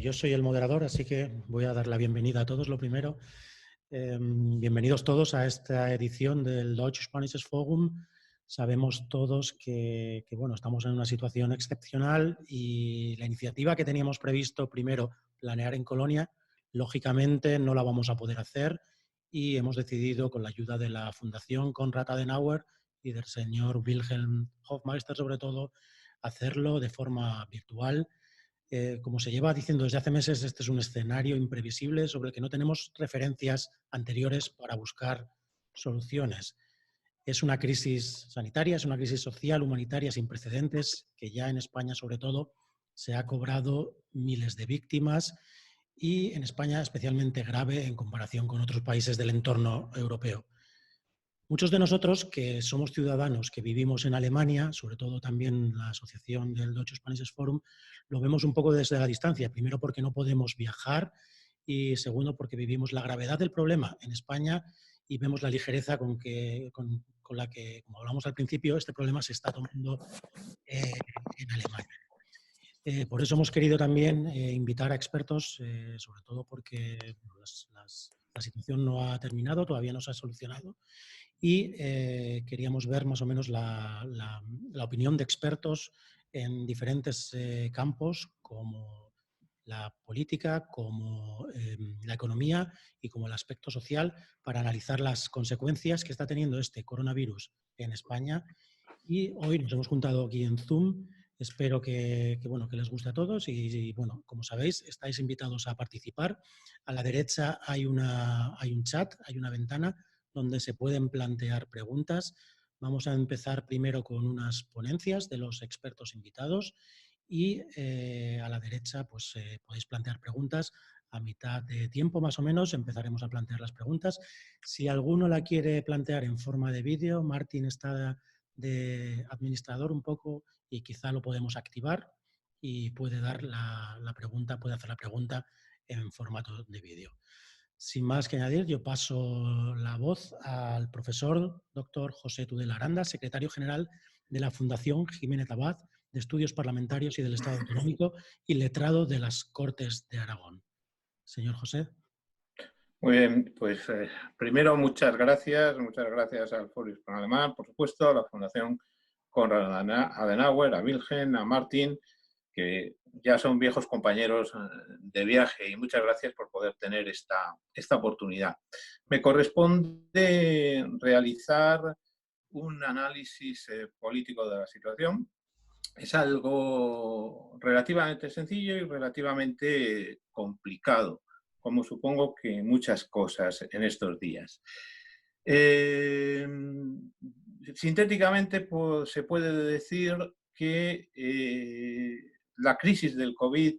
Yo soy el moderador, así que voy a dar la bienvenida a todos, lo primero. Bienvenidos todos a esta edición del Deutsche Spanisches Forum. Sabemos todos que, bueno, estamos en una situación excepcional y la iniciativa que teníamos previsto primero planear en Colonia, lógicamente no la vamos a poder hacer y hemos decidido, con la ayuda de la Fundación Konrad Adenauer y del señor Wilhelm Hofmeister sobre todo, hacerlo de forma virtual. Como se lleva diciendo desde hace meses, este es un escenario imprevisible sobre el que no tenemos referencias anteriores para buscar soluciones. Es una crisis sanitaria, es una crisis social, humanitaria sin precedentes, que ya en España sobre todo se ha cobrado miles de víctimas y en España especialmente grave en comparación con otros países del entorno europeo. Muchos de nosotros que somos ciudadanos, que vivimos en Alemania, sobre todo también la asociación del Deutsche Spanisches Forum, lo vemos un poco desde la distancia. Primero porque no podemos viajar y segundo porque vivimos la gravedad del problema en España y vemos la ligereza con la que, como hablamos al principio, este problema se está tomando en Alemania. Por eso hemos querido también invitar a expertos, sobre todo porque la situación no ha terminado, todavía no se ha solucionado y queríamos ver más o menos la opinión de expertos en diferentes campos como la política, como la economía y como el aspecto social para analizar las consecuencias que está teniendo este coronavirus en España. Y hoy nos hemos juntado aquí en Zoom. Espero bueno, que les guste a todos y, bueno, como sabéis, estáis invitados a participar. A la derecha hay un chat, hay una ventana donde se pueden plantear preguntas. Vamos a empezar primero con unas ponencias de los expertos invitados y a la derecha pues podéis plantear preguntas. A mitad de tiempo más o menos empezaremos a plantear las preguntas. Si alguno la quiere plantear en forma de vídeo, Martín está de administrador un poco y quizá lo podemos activar y puede dar la pregunta, puede hacer la pregunta en formato de vídeo. Sin más que añadir, yo paso la voz al profesor doctor José Tudela Aranda, secretario general de la Fundación Jiménez Abad de Estudios Parlamentarios y del Estado Autonómico y letrado de las Cortes de Aragón. Señor José. Muy bien, pues primero muchas gracias al Foro Hispano-Alemán, por supuesto, a la Fundación Konrad Adenauer, a Wilhelm, a Martin, que ya son viejos compañeros de viaje, y muchas gracias por poder tener esta oportunidad. Me corresponde realizar un análisis político de la situación. Es algo relativamente sencillo y relativamente complicado, como supongo que muchas cosas en estos días. Sintéticamente, pues, se puede decir que la crisis del COVID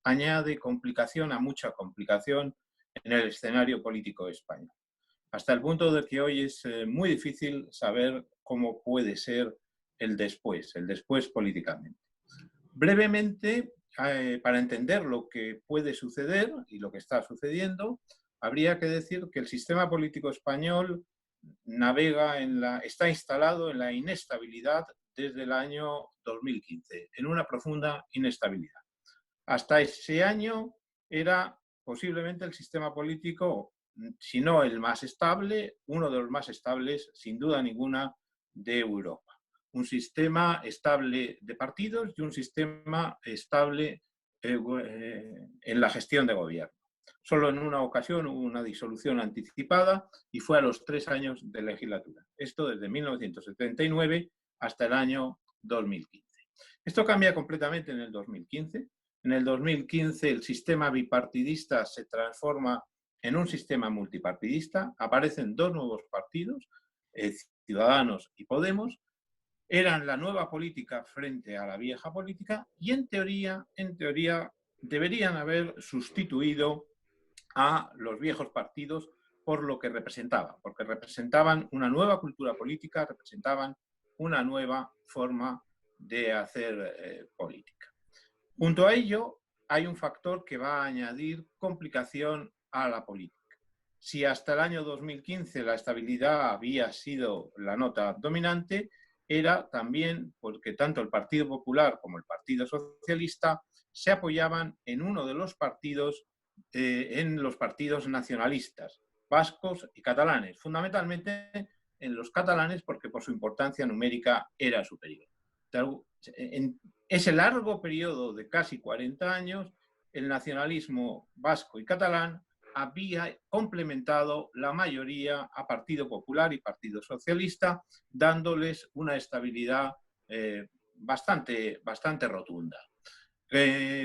añade complicación a mucha complicación en el escenario político español, hasta el punto de que hoy es muy difícil saber cómo puede ser el después políticamente. Brevemente, para entender lo que puede suceder y lo que está sucediendo, habría que decir que el sistema político español está instalado en la inestabilidad desde el año 2015, en una profunda inestabilidad. Hasta ese año era posiblemente el sistema político, si no el más estable, uno de los más estables, sin duda ninguna, de Europa. Un sistema estable de partidos y un sistema estable en la gestión de gobierno. Solo en una ocasión hubo una disolución anticipada y fue a los 3 años de legislatura. Esto desde 1979 hasta el año 2015. Esto cambia completamente en el 2015. En el 2015 el sistema bipartidista se transforma en un sistema multipartidista. Aparecen 2 nuevos partidos, Ciudadanos y Podemos. Eran la nueva política frente a la vieja política y en teoría deberían haber sustituido a los viejos partidos por lo que representaban, porque representaban una nueva cultura política, representaban una nueva forma de hacer política. Junto a ello, hay un factor que va a añadir complicación a la política. Si hasta el año 2015 la estabilidad había sido la nota dominante, era también porque tanto el Partido Popular como el Partido Socialista se apoyaban en uno de los partidos, en los partidos nacionalistas, vascos y catalanes, fundamentalmente en los catalanes porque por su importancia numérica era superior. En ese largo periodo de casi 40 años, el nacionalismo vasco y catalán había complementado la mayoría a Partido Popular y Partido Socialista, dándoles una estabilidad bastante rotunda.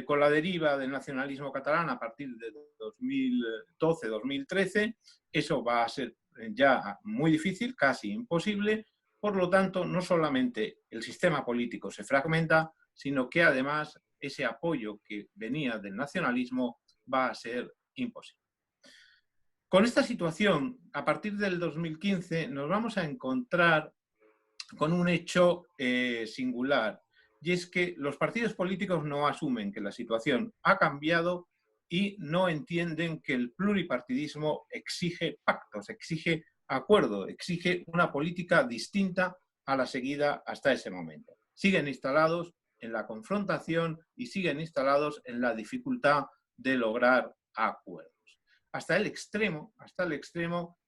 Con la deriva del nacionalismo catalán a partir de 2012-2013, eso va a ser ya muy difícil, casi imposible. Por lo tanto, no solamente el sistema político se fragmenta, sino que además ese apoyo que venía del nacionalismo va a ser imposible. Con esta situación, a partir del 2015, nos vamos a encontrar con un hecho singular, y es que los partidos políticos no asumen que la situación ha cambiado y no entienden que el pluripartidismo exige pactos, exige acuerdo, exige una política distinta a la seguida hasta ese momento. Siguen instalados en la confrontación y siguen instalados en la dificultad de lograr acuerdos. Hasta el extremo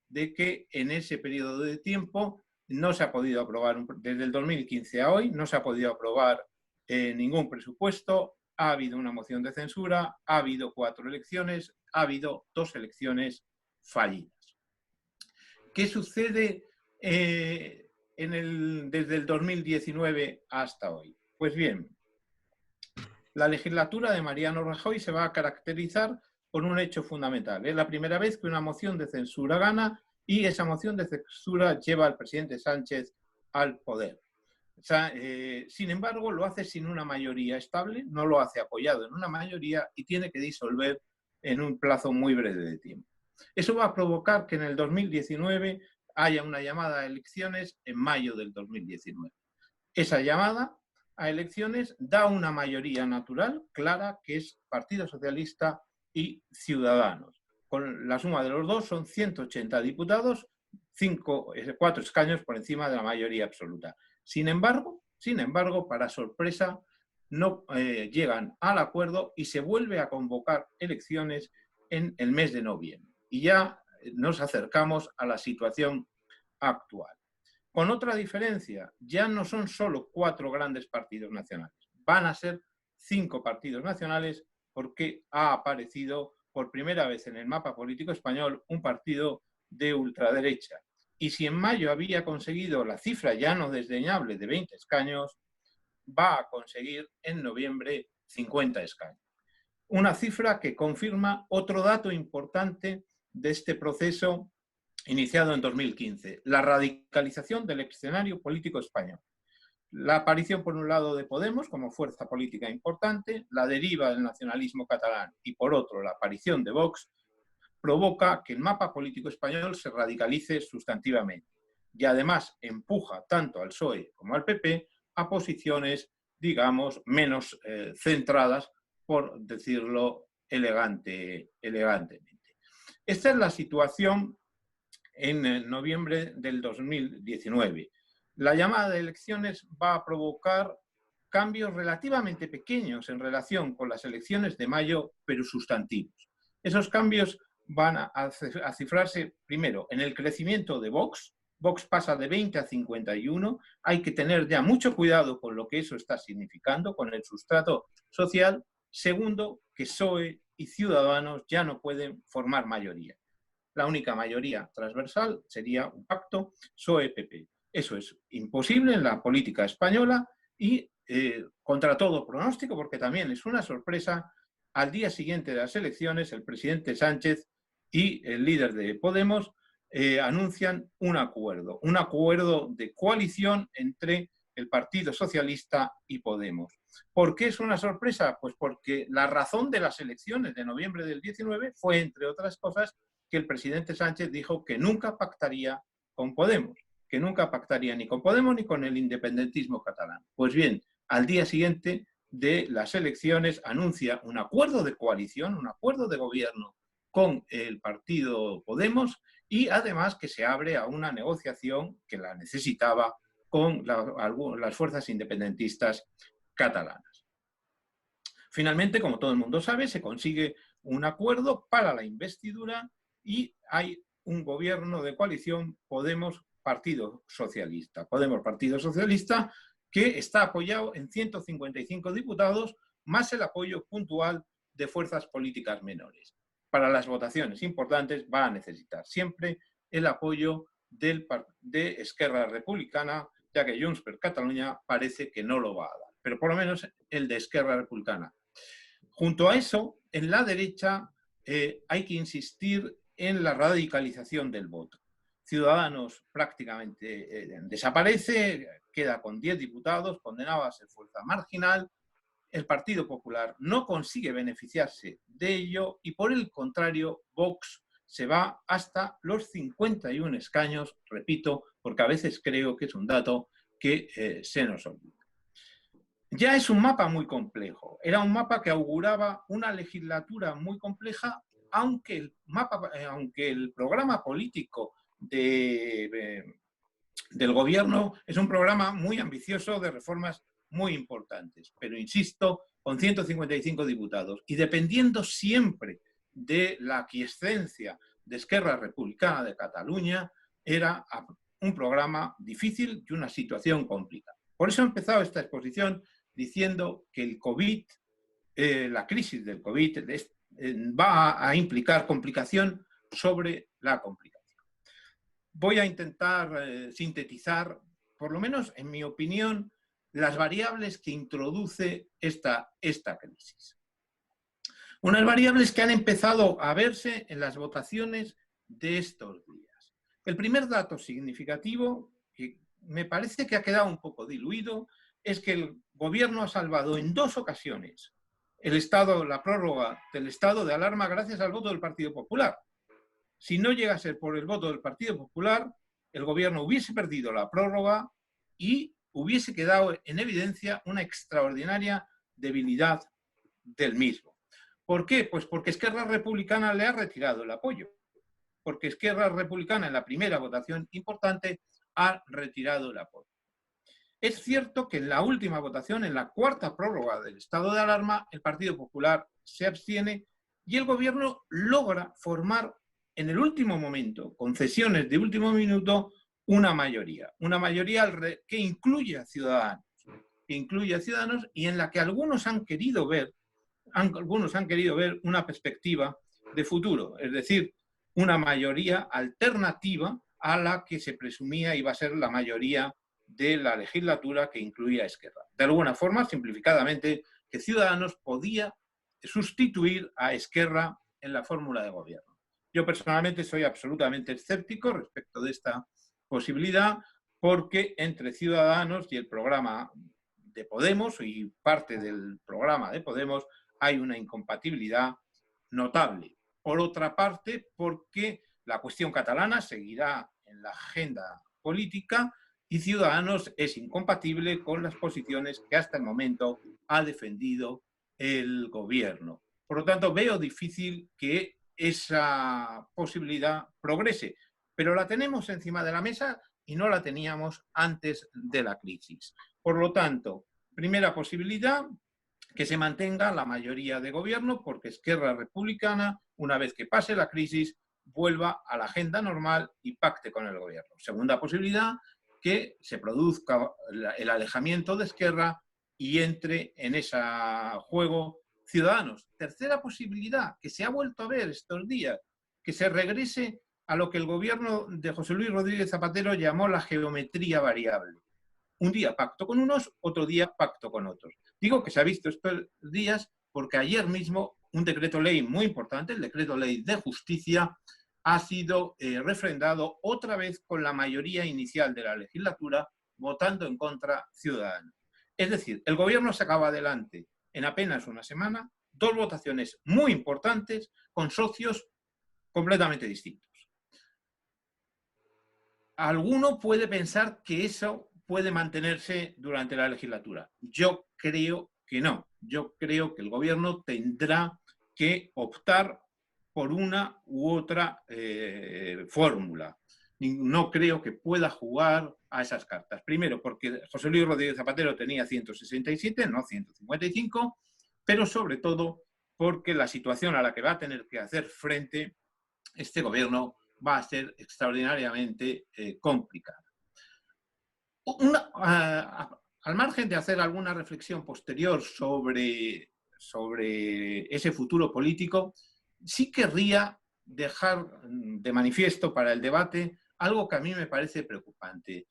de que en ese periodo de tiempo no se ha podido aprobar, desde el 2015 a hoy, no se ha podido aprobar ningún presupuesto, ha habido una moción de censura, ha habido 4 elecciones, ha habido 2 elecciones fallidas. ¿Qué sucede desde el 2019 hasta hoy? Pues bien, la legislatura de Mariano Rajoy se va a caracterizar por un hecho fundamental. Es la primera vez que una moción de censura gana y esa moción de censura lleva al presidente Sánchez al poder. O sea, sin embargo, lo hace sin una mayoría estable, no lo hace apoyado en una mayoría y tiene que disolver en un plazo muy breve de tiempo. Eso va a provocar que en el 2019 haya una llamada a elecciones en mayo del 2019. Esa llamada a elecciones da una mayoría natural, clara, que es Partido Socialista y Ciudadanos. Con la suma de los dos son 180 diputados, 4 escaños por encima de la mayoría absoluta. Sin embargo, para sorpresa, no llegan al acuerdo y se vuelve a convocar elecciones en el mes de noviembre. Y ya nos acercamos a la situación actual. Con otra diferencia, ya no son solo 4 grandes partidos nacionales, van a ser 5 partidos nacionales porque ha aparecido por primera vez en el mapa político español un partido de ultraderecha. Y si en mayo había conseguido la cifra ya no desdeñable de 20 escaños, va a conseguir en noviembre 50 escaños. Una cifra que confirma otro dato importante de este proceso iniciado en 2015, la radicalización del escenario político español. La aparición, por un lado, de Podemos como fuerza política importante, la deriva del nacionalismo catalán y, por otro, la aparición de Vox, provoca que el mapa político español se radicalice sustantivamente y, además, empuja tanto al PSOE como al PP a posiciones, digamos, menos centradas, por decirlo elegantemente. Esta es la situación en noviembre del 2019. La llamada de elecciones va a provocar cambios relativamente pequeños en relación con las elecciones de mayo, pero sustantivos. Esos cambios van a cifrarse primero en el crecimiento de Vox. Vox pasa de 20 a 51. Hay que tener ya mucho cuidado con lo que eso está significando, con el sustrato social. Segundo, que PSOE y Ciudadanos ya no pueden formar mayoría. La única mayoría transversal sería un pacto PSOE-PP. Eso es imposible en la política española y contra todo pronóstico, porque también es una sorpresa, al día siguiente de las elecciones el presidente Sánchez y el líder de Podemos anuncian un acuerdo de coalición entre el Partido Socialista y Podemos. ¿Por qué es una sorpresa? Pues porque la razón de las elecciones de noviembre del 19 fue, entre otras cosas, que el presidente Sánchez dijo que nunca pactaría con Podemos, que nunca pactaría ni con Podemos ni con el independentismo catalán. Pues bien, al día siguiente de las elecciones anuncia un acuerdo de coalición, un acuerdo de gobierno con el partido Podemos y además que se abre a una negociación que la necesitaba con las fuerzas independentistas catalanas. Finalmente, como todo el mundo sabe, se consigue un acuerdo para la investidura y hay un gobierno de coalición Podemos-Partido Socialista. Podemos-Partido Socialista que está apoyado en 155 diputados, más el apoyo puntual de fuerzas políticas menores. Para las votaciones importantes va a necesitar siempre el apoyo de Esquerra Republicana, ya que Junts per Catalunya parece que no lo va a dar, pero por lo menos el de Esquerra Republicana. Junto a eso, en la derecha hay que insistir en la radicalización del voto. Ciudadanos prácticamente desaparece, queda con 10 diputados, condenado a ser fuerza marginal. El Partido Popular no consigue beneficiarse de ello y, por el contrario, Vox se va hasta los 51 escaños, repito, porque a veces creo que es un dato que se nos olvida. Ya es un mapa muy complejo. Era un mapa que auguraba una legislatura muy compleja, aunque el programa político del gobierno es un programa muy ambicioso de reformas muy importantes. Pero insisto, con 155 diputados y dependiendo siempre de la aquiescencia de Esquerra Republicana de Cataluña, era un programa difícil y una situación complicada. Por eso he empezado esta exposición diciendo que el COVID, la crisis del COVID, va a implicar complicación sobre la complicación. Voy a intentar sintetizar, por lo menos en mi opinión, las variables que introduce esta crisis. Unas variables que han empezado a verse en las votaciones de estos días. El primer dato significativo, que me parece que ha quedado un poco diluido, es que el gobierno ha salvado en 2 ocasiones la prórroga del estado de alarma gracias al voto del Partido Popular. Si no llega a ser por el voto del Partido Popular, el gobierno hubiese perdido la prórroga y hubiese quedado en evidencia una extraordinaria debilidad del mismo. ¿Por qué? Pues porque Esquerra Republicana le ha retirado el apoyo. Porque Esquerra Republicana en la primera votación importante ha retirado el apoyo. Es cierto que en la última votación, en la 4ª prórroga del estado de alarma, el Partido Popular se abstiene y el gobierno logra formar en el último momento, con cesiones de último minuto, una mayoría que incluye a Ciudadanos, y en la que algunos han querido ver una perspectiva de futuro, es decir, una mayoría alternativa a la que se presumía iba a ser la mayoría de la legislatura que incluía a Esquerra. De alguna forma, simplificadamente, que Ciudadanos podía sustituir a Esquerra en la fórmula de gobierno. Yo personalmente soy absolutamente escéptico respecto de esta posibilidad, porque entre Ciudadanos y el programa de Podemos y parte del programa de Podemos hay una incompatibilidad notable. Por otra parte, porque la cuestión catalana seguirá en la agenda política y Ciudadanos es incompatible con las posiciones que hasta el momento ha defendido el gobierno. Por lo tanto, veo difícil que esa posibilidad progrese, pero la tenemos encima de la mesa y no la teníamos antes de la crisis. Por lo tanto, primera posibilidad, que se mantenga la mayoría de gobierno, porque Esquerra Republicana, una vez que pase la crisis, vuelva a la agenda normal y pacte con el gobierno. Segunda posibilidad, que se produzca el alejamiento de Esquerra y entre en ese juego Ciudadanos. Tercera posibilidad, que se ha vuelto a ver estos días, que se regrese a lo que el gobierno de José Luis Rodríguez Zapatero llamó la geometría variable. Un día pacto con unos, otro día pacto con otros. Digo que se ha visto estos días porque ayer mismo un decreto ley muy importante, el decreto ley de justicia, ha sido refrendado otra vez con la mayoría inicial de la legislatura, votando en contra Ciudadanos. Es decir, el gobierno sacaba adelante en apenas una semana 2 votaciones muy importantes con socios completamente distintos. Alguno puede pensar que eso puede mantenerse durante la legislatura. Yo creo que no. Yo creo que el gobierno tendrá que optar por una u otra fórmula. No creo que pueda jugar a esas cartas. Primero, porque José Luis Rodríguez Zapatero tenía 167, no 155. pero sobre todo porque la situación a la que va a tener que hacer frente este gobierno va a ser extraordinariamente complicada. Al margen de hacer alguna reflexión posterior sobre ese futuro político, sí querría dejar de manifiesto para el debate algo que a mí me parece preocupante.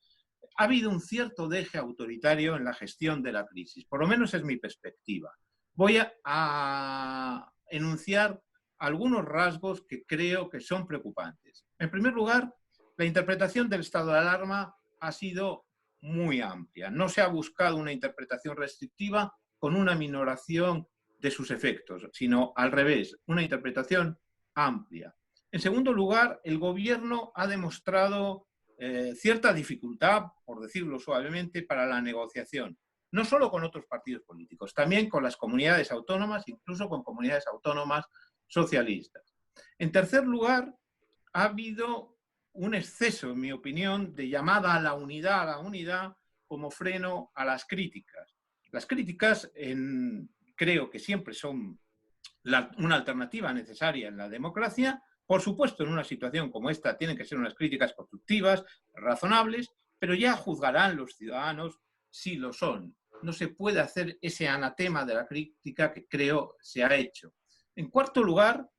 Ha habido un cierto deje autoritario en la gestión de la crisis, por lo menos es mi perspectiva. Voy a enunciar algunos rasgos que creo que son preocupantes. En primer lugar, la interpretación del estado de alarma ha sido muy amplia. No se ha buscado una interpretación restrictiva con una minoración de sus efectos, sino al revés, una interpretación amplia. En segundo lugar, el gobierno ha demostrado cierta dificultad, por decirlo suavemente, para la negociación, no solo con otros partidos políticos, también con las comunidades autónomas, incluso con comunidades autónomas socialistas. En tercer lugar, ha habido un exceso, en mi opinión, de llamada a la unidad como freno a las críticas. Las críticas creo que siempre son una alternativa necesaria en la democracia. Por supuesto, en una situación como esta tienen que ser unas críticas constructivas, razonables, pero ya juzgarán los ciudadanos si lo son. No se puede hacer ese anatema de la crítica que creo se ha hecho. En cuarto lugar,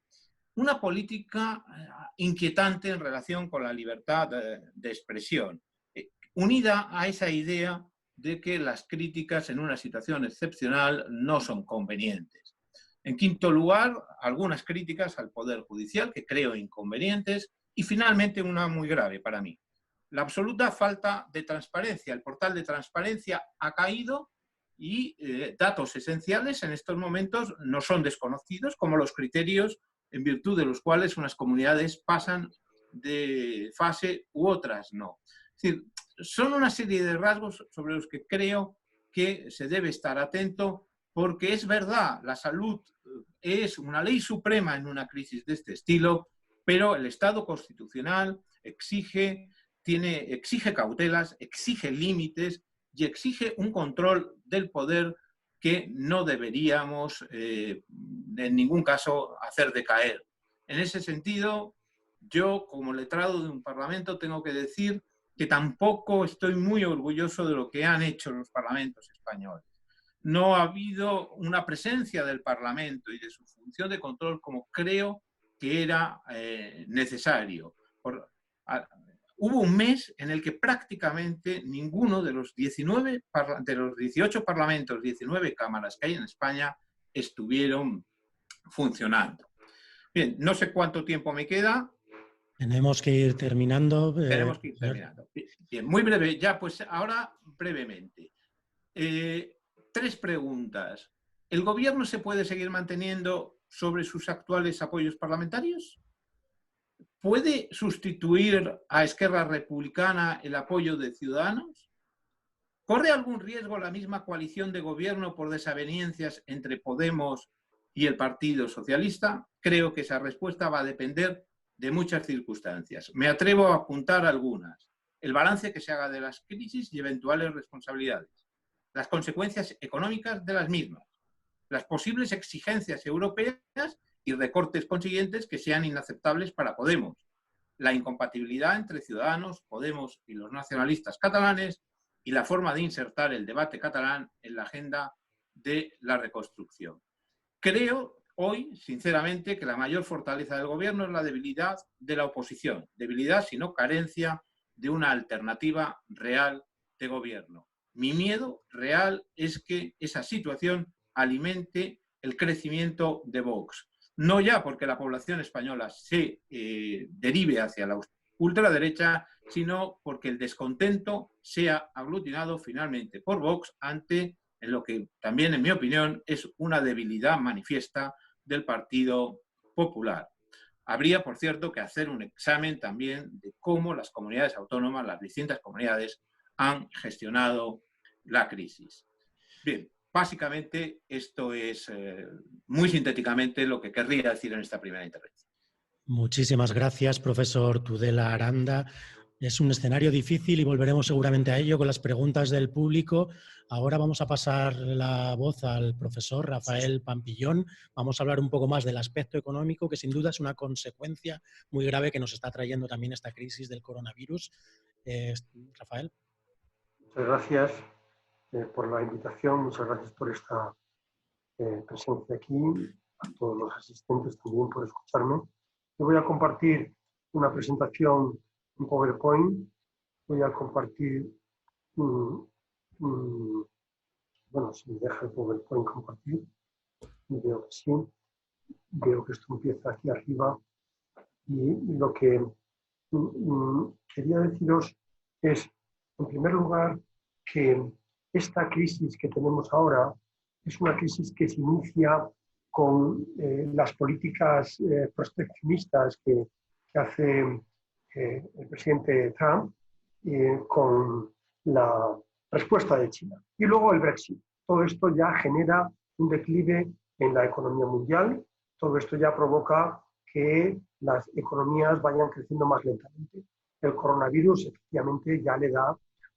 una política inquietante en relación con la libertad de expresión, unida a esa idea de que las críticas en una situación excepcional no son convenientes. En quinto lugar, algunas críticas al Poder Judicial que creo inconvenientes y finalmente una muy grave para mí. La absoluta falta de transparencia. El portal de transparencia ha caído y datos esenciales en estos momentos no son desconocidos, como los criterios en virtud de los cuales unas comunidades pasan de fase u otras no. Es decir, son una serie de rasgos sobre los que creo que se debe estar atento, porque es verdad, la salud es una ley suprema en una crisis de este estilo, pero el Estado constitucional exige cautelas, exige límites y exige un control del poder que no deberíamos en ningún caso hacer decaer. En ese sentido, yo como letrado de un parlamento tengo que decir que tampoco estoy muy orgulloso de lo que han hecho los parlamentos españoles. No ha habido una presencia del Parlamento y de su función de control como creo que era necesario. Hubo un mes en el que prácticamente ninguno de los 18 parlamentos, 19 cámaras que hay en España, estuvieron funcionando. Bien, no sé cuánto tiempo me queda. Tenemos que ir terminando. Tenemos que ir terminando. Bien, muy breve, ya pues ahora brevemente. 3 preguntas. ¿El gobierno se puede seguir manteniendo sobre sus actuales apoyos parlamentarios? ¿Puede sustituir a Esquerra Republicana el apoyo de Ciudadanos? ¿Corre algún riesgo la misma coalición de gobierno por desavenencias entre Podemos y el Partido Socialista? Creo que esa respuesta va a depender de muchas circunstancias. Me atrevo a apuntar algunas. El balance que se haga de las crisis y eventuales responsabilidades. Las consecuencias económicas de las mismas. Las posibles exigencias europeas y recortes consiguientes que sean inaceptables para Podemos. La incompatibilidad entre Ciudadanos, Podemos y los nacionalistas catalanes y la forma de insertar el debate catalán en la agenda de la reconstrucción. Creo hoy, sinceramente, que la mayor fortaleza del gobierno es la debilidad de la oposición. Debilidad, sino carencia de una alternativa real de gobierno. Mi miedo real es que esa situación alimente el crecimiento de Vox. No ya porque la población española se derive hacia la ultraderecha, sino porque el descontento sea aglutinado finalmente por Vox ante lo que también, en mi opinión, es una debilidad manifiesta del Partido Popular. Habría, por cierto, que hacer un examen también de cómo las comunidades autónomas, las distintas comunidades, han gestionado la crisis. Bien, básicamente esto es muy sintéticamente lo que querría decir en esta primera intervención. Muchísimas gracias, profesor Tudela Aranda. Es un escenario difícil y volveremos seguramente a ello con las preguntas del público. Ahora vamos a pasar la voz al profesor Rafael Pampillón. Vamos a hablar un poco más del aspecto económico, que sin duda es una consecuencia muy grave que nos está trayendo también esta crisis del coronavirus. Rafael. Muchas gracias por la invitación, muchas gracias por esta presencia aquí, a todos los asistentes también por escucharme. Yo voy a compartir una presentación en PowerPoint, voy a compartir, bueno, si me deja el PowerPoint compartir, veo que sí, veo que esto empieza aquí arriba, y lo que quería deciros es, en primer lugar, que esta crisis que tenemos ahora es una crisis que se inicia con las políticas proteccionistas que hace el presidente Trump con la respuesta de China. Y luego el Brexit. Todo esto ya genera un declive en la economía mundial. Todo esto ya provoca que las economías vayan creciendo más lentamente. El coronavirus efectivamente ya le da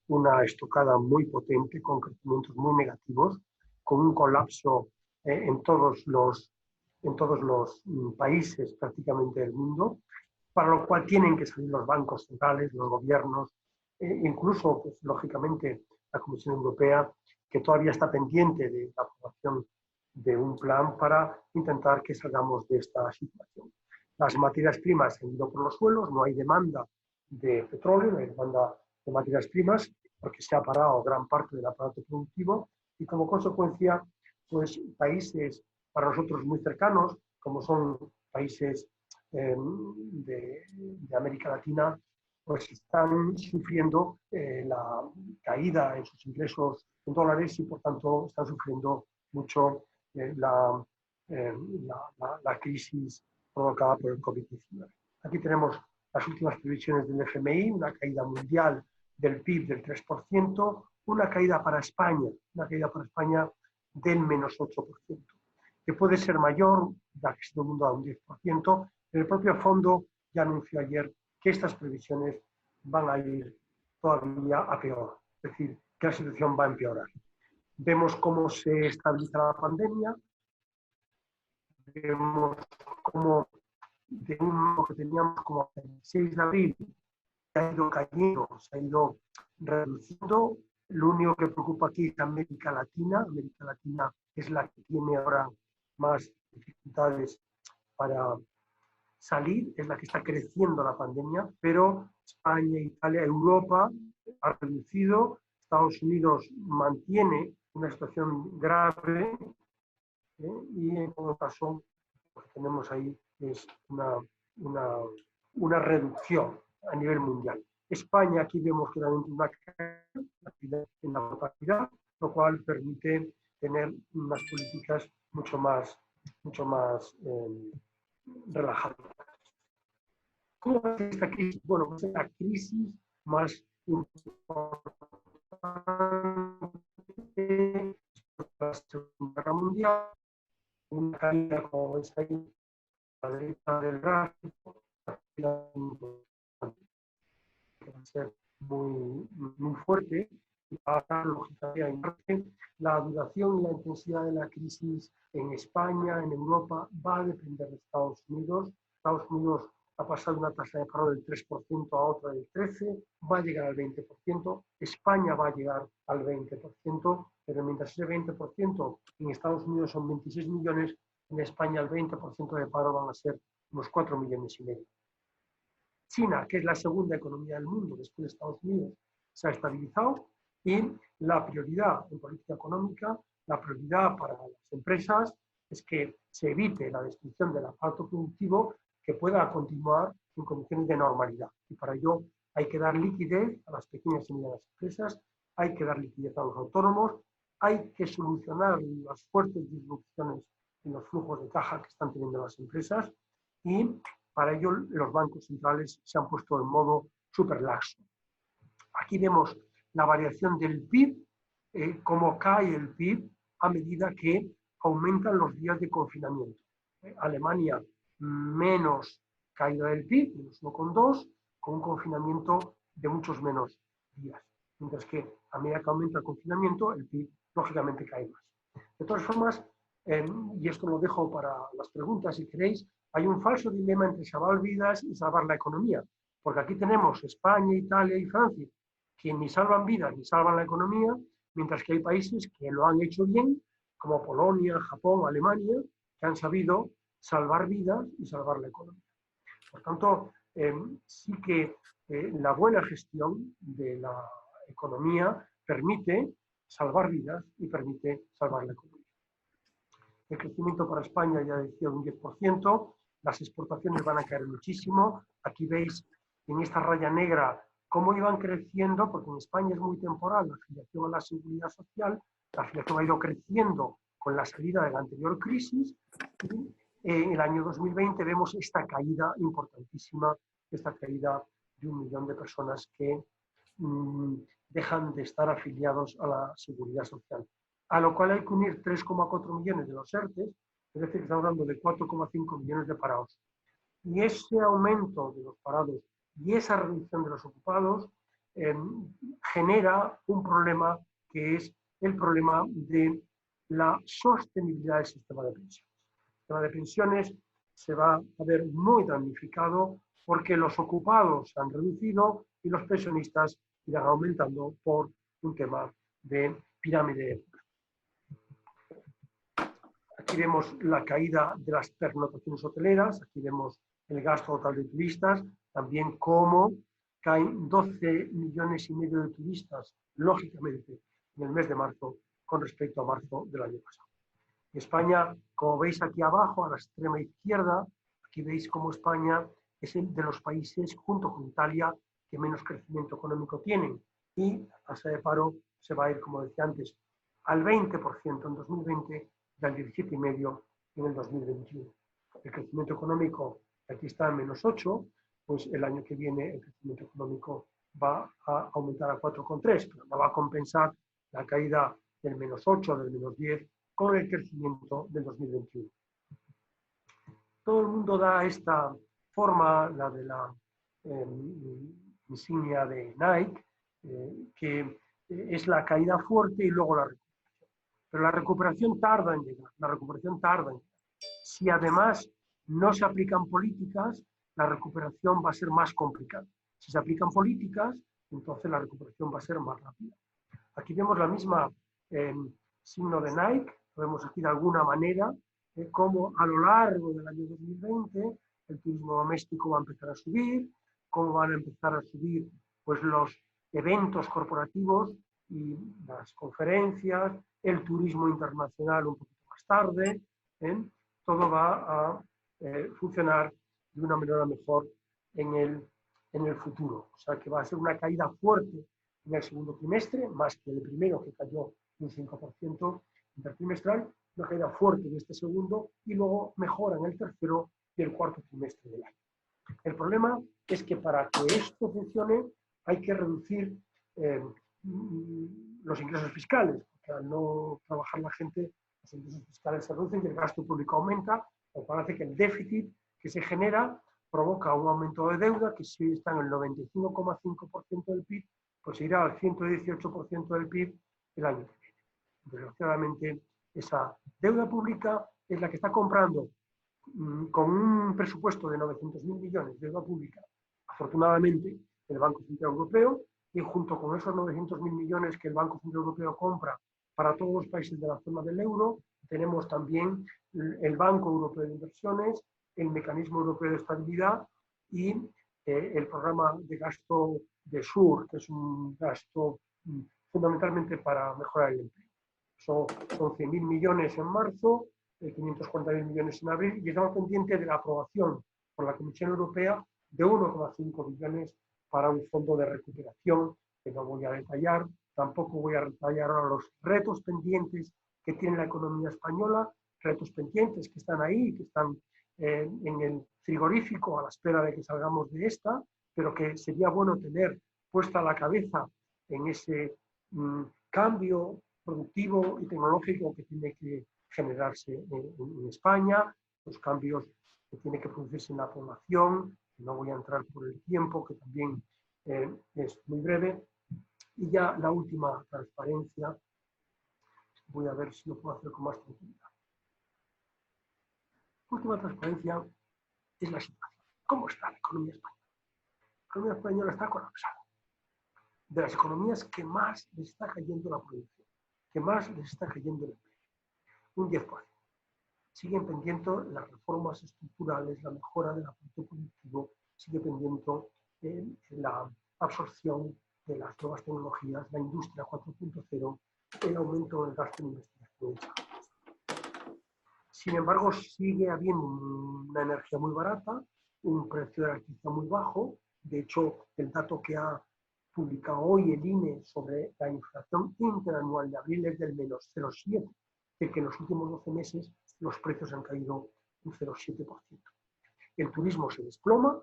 una estocada muy potente con crecimientos muy negativos, con un colapso en todos los países prácticamente del mundo, para lo cual tienen que salir los bancos centrales, los gobiernos, incluso, pues, lógicamente, la Comisión Europea, que todavía está pendiente de la aprobación de un plan para intentar que salgamos de esta situación. Las materias primas se han ido por los suelos, no hay demanda de petróleo, no hay demanda de materias primas, porque se ha parado gran parte del aparato productivo y como consecuencia, pues países para nosotros muy cercanos, como son países de América Latina, pues están sufriendo la caída en sus ingresos en dólares y por tanto están sufriendo mucho la crisis provocada por el COVID-19. Aquí tenemos las últimas previsiones del FMI, una caída mundial del PIB del 3%, una caída para España del menos 8%, que puede ser mayor, ya que todo el mundo da un 10%, pero el propio fondo ya anunció ayer que estas previsiones van a ir todavía a peor, es decir, que la situación va a empeorar. Vemos cómo se estabiliza la pandemia, vemos cómo de uno que teníamos como el 6 de abril se ha ido cayendo, se ha ido reduciendo. Lo único que preocupa aquí es América Latina. América Latina es la que tiene ahora más dificultades para salir, es la que está creciendo la pandemia, pero España, Italia, Europa ha reducido, Estados Unidos mantiene una situación grave y en todo caso lo que tenemos ahí es una reducción a nivel mundial. España, aquí vemos claramente una caída en la mortalidad, lo cual permite tener unas políticas mucho más relajadas. ¿Cómo es esta crisis? Bueno, pues es la crisis más importante de la Segunda Guerra Mundial, una caída, como veis ahí, a la derecha del gráfico, que va a ser muy fuerte y va a lógicamente la duración y la intensidad de la crisis en España, en Europa, va a depender de Estados Unidos. Estados Unidos ha pasado una tasa de paro del 3% a otra del 13%, va a llegar al 20%, España va a llegar al 20%, pero mientras ese 20% en Estados Unidos son 26 millones, en España el 20% de paro van a ser unos 4,5 millones. China, que es la segunda economía del mundo después de Estados Unidos, se ha estabilizado y la prioridad en política económica, la prioridad para las empresas es que se evite la destrucción del aparato productivo, que pueda continuar en condiciones de normalidad. Y para ello hay que dar liquidez a las pequeñas y medianas empresas, hay que dar liquidez a los autónomos, hay que solucionar las fuertes disrupciones en los flujos de caja que están teniendo las empresas y para ello los bancos centrales se han puesto en modo súper laxo. Aquí vemos la variación del PIB, cómo cae el PIB a medida que aumentan los días de confinamiento. Alemania, menos caída del PIB, menos 1,2, con un confinamiento de muchos menos días. Mientras que a medida que aumenta el confinamiento, el PIB lógicamente cae más. De todas formas, y esto lo dejo para las preguntas si queréis, hay un falso dilema entre salvar vidas y salvar la economía. Porque aquí tenemos España, Italia y Francia, que ni salvan vidas ni salvan la economía, mientras que hay países que lo han hecho bien, como Polonia, Japón, Alemania, que han sabido salvar vidas y salvar la economía. Por tanto, sí que la buena gestión de la economía permite salvar vidas y permite salvar la economía. El crecimiento para España, ya decía, un 10%, las exportaciones van a caer muchísimo. Aquí veis en esta raya negra cómo iban creciendo, porque en España es muy temporal la afiliación a la seguridad social, la afiliación ha ido creciendo con la salida de la anterior crisis, y en el año 2020 vemos esta caída importantísima, esta caída de 1 millón de personas que dejan de estar afiliados a la seguridad social. A lo cual hay que unir 3,4 millones de los ERTES, es decir, estamos hablando de 4,5 millones de parados. Y ese aumento de los parados y esa reducción de los ocupados genera un problema que es el problema de la sostenibilidad del sistema de pensiones. El sistema de pensiones se va a ver muy damnificado porque los ocupados se han reducido y los pensionistas irán aumentando por un tema de pirámide. Aquí vemos la caída de las pernoctaciones hoteleras, aquí vemos el gasto total de turistas, también cómo caen 12 millones y medio de turistas, lógicamente, en el mes de marzo con respecto a marzo del año pasado. España, como veis aquí abajo, a la extrema izquierda, aquí veis cómo España es el de los países, junto con Italia, que menos crecimiento económico tienen. Y la tasa de paro se va a ir, como decía antes, al 20% en 2020 y al 17,5% en el 2021. El crecimiento económico, aquí está en -8, pues el año que viene el crecimiento económico va a aumentar a 4,3, pero no va a compensar la caída del -8, del -10, con el crecimiento del 2021. Todo el mundo da esta forma, la de la insignia de Nike, que es la caída fuerte y luego la recuperación. Pero la recuperación tarda en llegar, la recuperación tarda en llegar. Si además no se aplican políticas, la recuperación va a ser más complicada. Si se aplican políticas, entonces la recuperación va a ser más rápida. Aquí vemos la misma signo de Nike, lo vemos aquí de alguna manera, cómo a lo largo del año 2020 el turismo doméstico va a empezar a subir, cómo van a empezar a subir pues, los eventos corporativos y las conferencias, el turismo internacional un poquito más tarde, todo va a funcionar de una manera mejor en el futuro. O sea que va a ser una caída fuerte en el segundo trimestre, más que el primero que cayó un 5% intertrimestral, una caída fuerte en este segundo y luego mejora en el tercero y el cuarto trimestre del año. El problema es que para que esto funcione hay que reducir los ingresos fiscales, porque al no trabajar la gente, los ingresos fiscales se reducen y el gasto público aumenta, lo cual hace que el déficit que se genera provoca un aumento de deuda que si está en el 95,5% del PIB, pues irá al 118% del PIB el año que viene. Desgraciadamente, esa deuda pública es la que está comprando con un presupuesto de 900.000 millones de deuda pública, afortunadamente, el Banco Central Europeo, y junto con esos 900.000 millones que el Banco Central Europeo compra para todos los países de la zona del euro, tenemos también el Banco Europeo de Inversiones, el Mecanismo Europeo de Estabilidad y el programa de gasto de SURE, que es un gasto fundamentalmente para mejorar el empleo. Son 100.000 millones en marzo, 540.000 millones en abril, y estamos pendientes de la aprobación por la Comisión Europea de 1,5 billones para un fondo de recuperación, que no voy a detallar. Tampoco voy a detallar ahora los retos pendientes que tiene la economía española, retos pendientes que están ahí, que están en el frigorífico a la espera de que salgamos de esta, pero que sería bueno tener puesta la cabeza en ese cambio productivo y tecnológico que tiene que generarse en España, los cambios que tiene que producirse en la población, que no voy a entrar por el tiempo, que también Es muy breve. Y ya la última transparencia, voy a ver si lo puedo hacer con más tranquilidad. La última transparencia es la situación. ¿Cómo está la economía española? La economía española está colapsada. De las economías que más les está cayendo la producción, que más les está cayendo el empleo, un 10%. Siguen pendientes las reformas estructurales, la mejora del aporte productivo, sigue pendiente la absorción de las nuevas tecnologías, la industria 4.0, el aumento del gasto en investigación. Sin embargo, sigue habiendo una energía muy barata, un precio de la electricidad muy bajo. De hecho, el dato que ha publicado hoy el INE sobre la inflación interanual de abril es del menos 0,7, de que en los últimos 12 meses los precios han caído un 0,7%. El turismo se desploma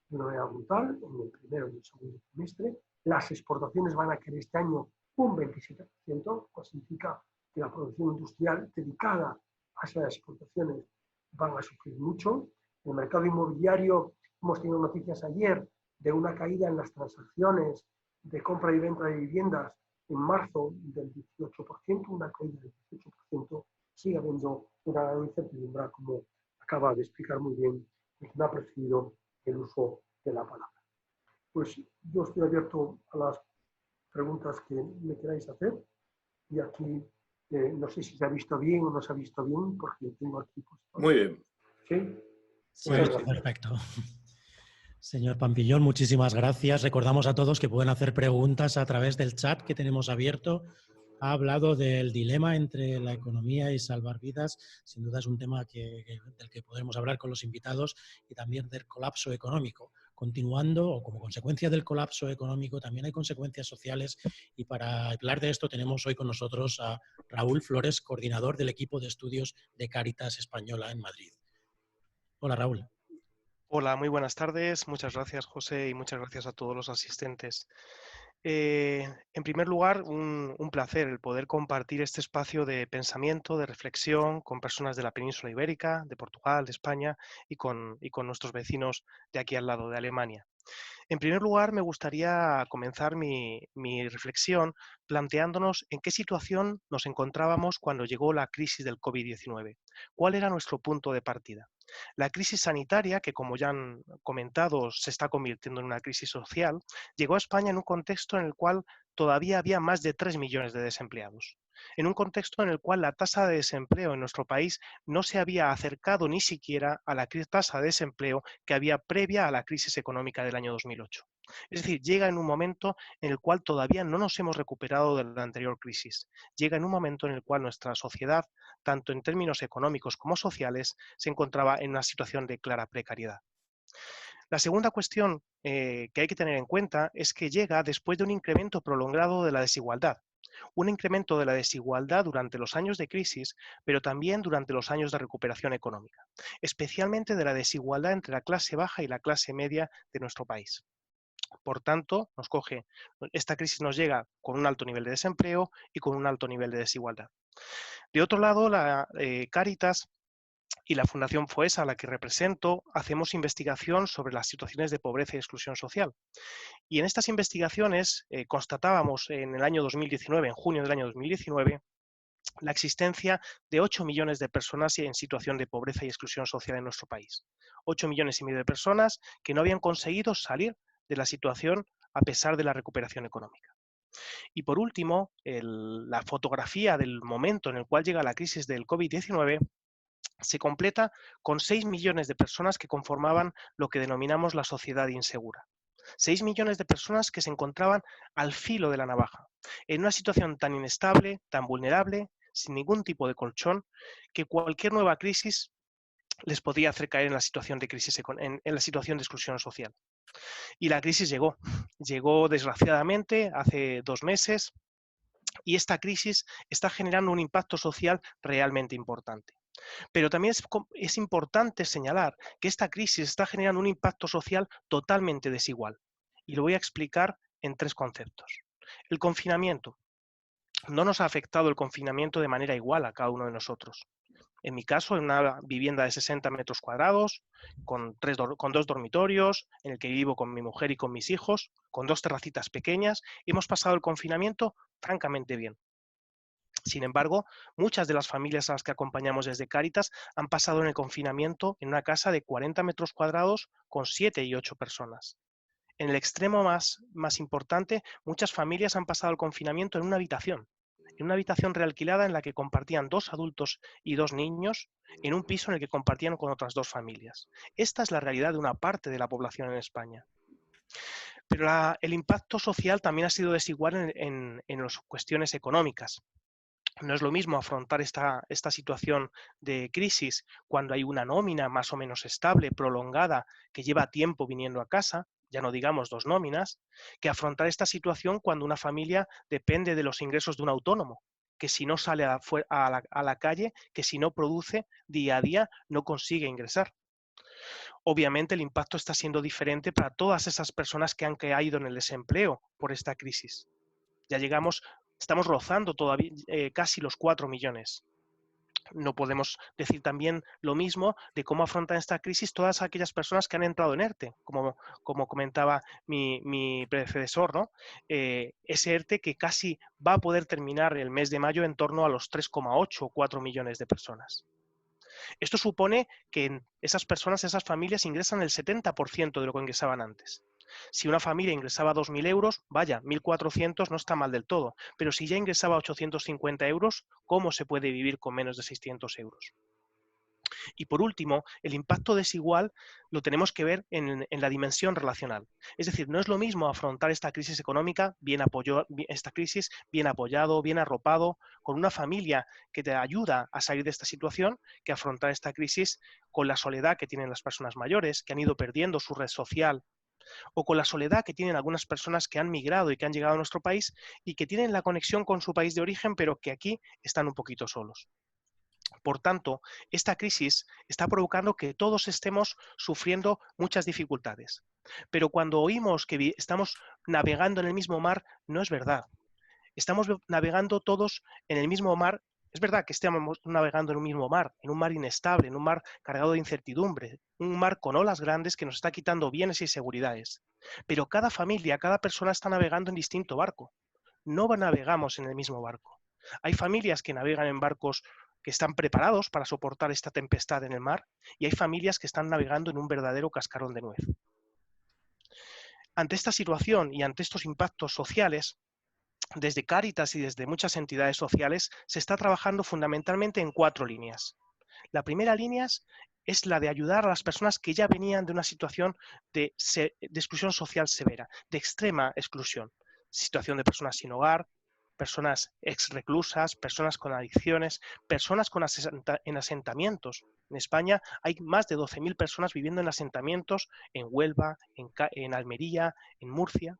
de una manera brutal en el primero y el segundo trimestre. Las exportaciones van a caer este año un 27%, lo cual significa que la producción industrial dedicada hacia las exportaciones van a sufrir mucho. En el mercado inmobiliario hemos tenido noticias ayer de una caída en las transacciones de compra y venta de viviendas en marzo del 18%, una caída del 18%. Sigue habiendo una gran incertidumbre, como acaba de explicar muy bien el que me ha precedido el uso de la palabra. Pues yo estoy abierto a las preguntas que me queráis hacer y aquí no sé si se ha visto bien o no se ha visto bien, porque tengo aquí puesto. Muy bien. ¿Sí? Sí, perfecto. Señor Pampillón, muchísimas gracias. Recordamos a todos que pueden hacer preguntas a través del chat que tenemos abierto. Ha hablado del dilema entre la economía y salvar vidas. Sin duda es un tema del que podremos hablar con los invitados, y también del colapso económico. Continuando, o como consecuencia del colapso económico, también hay consecuencias sociales, y para hablar de esto tenemos hoy con nosotros a Raúl Flores, coordinador del equipo de estudios de Cáritas Española en Madrid. Hola, Raúl. Hola, muy buenas tardes. Muchas gracias, José, y muchas gracias a todos los asistentes. En primer lugar, un placer el poder compartir este espacio de pensamiento, de reflexión con personas de la península ibérica, de Portugal, de España y con nuestros vecinos de aquí al lado, de Alemania. En primer lugar, me gustaría comenzar mi reflexión planteándonos en qué situación nos encontrábamos cuando llegó la crisis del COVID-19. ¿Cuál era nuestro punto de partida? La crisis sanitaria, que como ya han comentado se está convirtiendo en una crisis social, llegó a España en un contexto en el cual todavía había más de 3 millones de desempleados. En un contexto en el cual la tasa de desempleo en nuestro país no se había acercado ni siquiera a la tasa de desempleo que había previa a la crisis económica del año 2008. Es decir, llega en un momento en el cual todavía no nos hemos recuperado de la anterior crisis. Llega en un momento en el cual nuestra sociedad, tanto en términos económicos como sociales, se encontraba en una situación de clara precariedad. La segunda cuestión que hay que tener en cuenta es que llega después de un incremento prolongado de la desigualdad. Un incremento de la desigualdad durante los años de crisis, pero también durante los años de recuperación económica, especialmente de la desigualdad entre la clase baja y la clase media de nuestro país. Por tanto, esta crisis nos llega con un alto nivel de desempleo y con un alto nivel de desigualdad. De otro lado, la Cáritas y la Fundación FOESA, a la que represento, hacemos investigación sobre las situaciones de pobreza y exclusión social. Y en estas investigaciones constatábamos en el año 2019, en junio del año 2019, la existencia de 8 millones de personas en situación de pobreza y exclusión social en nuestro país. 8 millones y medio de personas que no habían conseguido salir de la situación a pesar de la recuperación económica. Y por último, la fotografía del momento en el cual llega la crisis del COVID-19 se completa con 6 millones de personas que conformaban lo que denominamos la sociedad insegura. 6 millones de personas que se encontraban al filo de la navaja, en una situación tan inestable, tan vulnerable, sin ningún tipo de colchón, que cualquier nueva crisis les podía hacer caer en la situación de crisis, en la situación de exclusión social. Y la crisis llegó desgraciadamente hace 2 meses, y esta crisis está generando un impacto social realmente importante. Pero también es importante señalar que esta crisis está generando un impacto social totalmente desigual. Y lo voy a explicar en 3 conceptos. El confinamiento. No nos ha afectado el confinamiento de manera igual a cada uno de nosotros. En mi caso, en una vivienda de 60 metros cuadrados, con 2 dormitorios, en el que vivo con mi mujer y con mis hijos, con 2 terracitas pequeñas, hemos pasado el confinamiento francamente bien. Sin embargo, muchas de las familias a las que acompañamos desde Cáritas han pasado en el confinamiento en una casa de 40 metros cuadrados con 7 y 8 personas. En el extremo más importante, muchas familias han pasado el confinamiento en una habitación realquilada en la que compartían 2 adultos y 2 niños, en un piso en el que compartían con otras 2 familias. Esta es la realidad de una parte de la población en España. Pero el impacto social también ha sido desigual en las cuestiones económicas. No es lo mismo afrontar esta situación de crisis cuando hay una nómina más o menos estable, prolongada, que lleva tiempo viniendo a casa, ya no digamos 2 nóminas, que afrontar esta situación cuando una familia depende de los ingresos de un autónomo, que si no sale a la calle, que si no produce día a día, no consigue ingresar. Obviamente el impacto está siendo diferente para todas esas personas que han caído en el desempleo por esta crisis. Estamos rozando todavía casi los 4 millones. No podemos decir también lo mismo de cómo afrontan esta crisis todas aquellas personas que han entrado en ERTE, como comentaba mi predecesor, ¿no? Ese ERTE que casi va a poder terminar el mes de mayo en torno a los 3,8 o 4 millones de personas. Esto supone que esas personas, esas familias ingresan el 70% de lo que ingresaban antes. Si una familia ingresaba 2.000 euros, vaya, 1.400 no está mal del todo, pero si ya ingresaba 850 euros, ¿cómo se puede vivir con menos de 600 euros? Y por último, el impacto desigual lo tenemos que ver en la dimensión relacional. Es decir, no es lo mismo afrontar esta crisis económica bien apoyado, bien arropado, con una familia que te ayuda a salir de esta situación, que afrontar esta crisis con la soledad que tienen las personas mayores, que han ido perdiendo su red social, o con la soledad que tienen algunas personas que han migrado y que han llegado a nuestro país y que tienen la conexión con su país de origen, pero que aquí están un poquito solos. Por tanto, esta crisis está provocando que todos estemos sufriendo muchas dificultades. Pero cuando oímos que estamos navegando en el mismo mar, no es verdad. Estamos navegando todos en el mismo mar. Es verdad que estamos navegando en un mismo mar, en un mar inestable, en un mar cargado de incertidumbre, un mar con olas grandes que nos está quitando bienes y seguridades. Pero cada familia, cada persona está navegando en distinto barco. No navegamos en el mismo barco. Hay familias que navegan en barcos que están preparados para soportar esta tempestad en el mar y hay familias que están navegando en un verdadero cascarón de nuez. Ante esta situación y ante estos impactos sociales, desde Cáritas y desde muchas entidades sociales se está trabajando fundamentalmente en 4 líneas. La primera línea es la de ayudar a las personas que ya venían de una situación de exclusión social severa, de extrema exclusión. Situación de personas sin hogar, personas ex-reclusas, personas con adicciones, personas en asentamientos. En España hay más de 12.000 personas viviendo en asentamientos en Huelva, en Almería, en Murcia.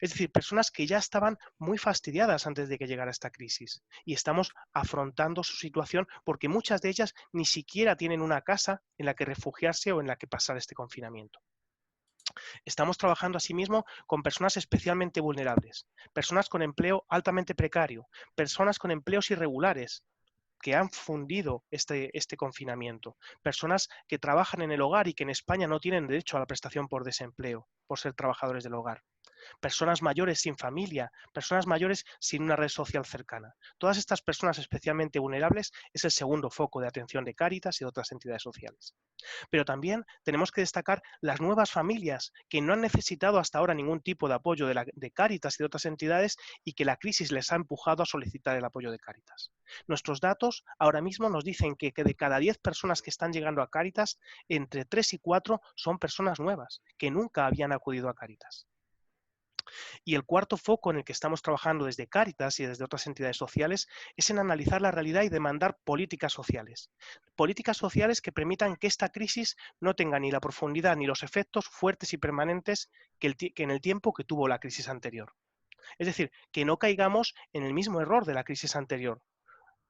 Es decir, personas que ya estaban muy fastidiadas antes de que llegara esta crisis y estamos afrontando su situación porque muchas de ellas ni siquiera tienen una casa en la que refugiarse o en la que pasar este confinamiento. Estamos trabajando asimismo con personas especialmente vulnerables, personas con empleo altamente precario, personas con empleos irregulares que han fundido este confinamiento, personas que trabajan en el hogar y que en España no tienen derecho a la prestación por desempleo, por ser trabajadores del hogar. Personas mayores sin familia, personas mayores sin una red social cercana. Todas estas personas especialmente vulnerables es el segundo foco de atención de Cáritas y de otras entidades sociales. Pero también tenemos que destacar las nuevas familias que no han necesitado hasta ahora ningún tipo de apoyo de Cáritas y de otras entidades y que la crisis les ha empujado a solicitar el apoyo de Cáritas. Nuestros datos ahora mismo nos dicen que de cada 10 personas que están llegando a Cáritas, entre 3 y 4 son personas nuevas que nunca habían acudido a Cáritas. Y el cuarto foco en el que estamos trabajando desde Cáritas y desde otras entidades sociales es en analizar la realidad y demandar políticas sociales. Políticas sociales que permitan que esta crisis no tenga ni la profundidad ni los efectos fuertes y permanentes que en el tiempo que tuvo la crisis anterior. Es decir, que no caigamos en el mismo error de la crisis anterior,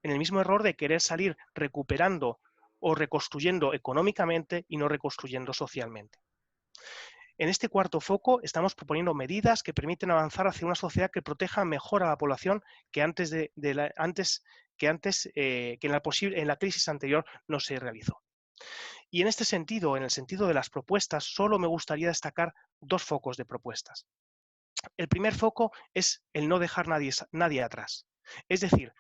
en el mismo error de querer salir recuperando o reconstruyendo económicamente y no reconstruyendo socialmente. En este cuarto foco estamos proponiendo medidas que permiten avanzar hacia una sociedad que proteja mejor a la población que antes que antes, que en la crisis anterior no se realizó. Y en este sentido, en el sentido de las propuestas, solo me gustaría destacar dos focos de propuestas. El primer foco es el no dejar nadie atrás. Es decir,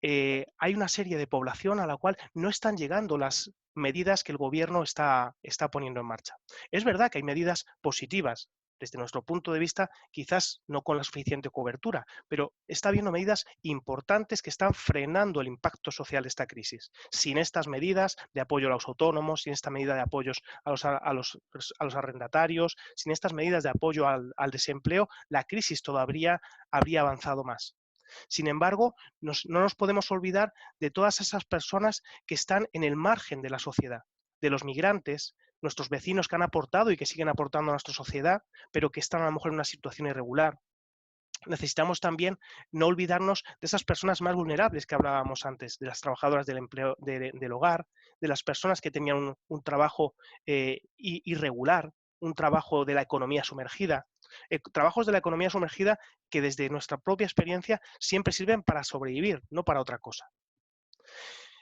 hay una serie de población a la cual no están llegando las medidas que el gobierno está poniendo en marcha. Es verdad que hay medidas positivas. Desde nuestro punto de vista, quizás no con la suficiente cobertura, pero está habiendo medidas importantes que están frenando el impacto social de esta crisis. Sin estas medidas de apoyo a los autónomos, sin esta medida de apoyos a los arrendatarios, sin estas medidas de apoyo al desempleo, la crisis todavía habría avanzado más. Sin embargo, no nos podemos olvidar de todas esas personas que están en el margen de la sociedad, de los migrantes, nuestros vecinos que han aportado y que siguen aportando a nuestra sociedad, pero que están a lo mejor en una situación irregular. Necesitamos también no olvidarnos de esas personas más vulnerables que hablábamos antes, de las trabajadoras del empleo del hogar, de las personas que tenían un trabajo irregular, un trabajo de la economía sumergida. Trabajos de la economía sumergida que desde nuestra propia experiencia siempre sirven para sobrevivir, no para otra cosa.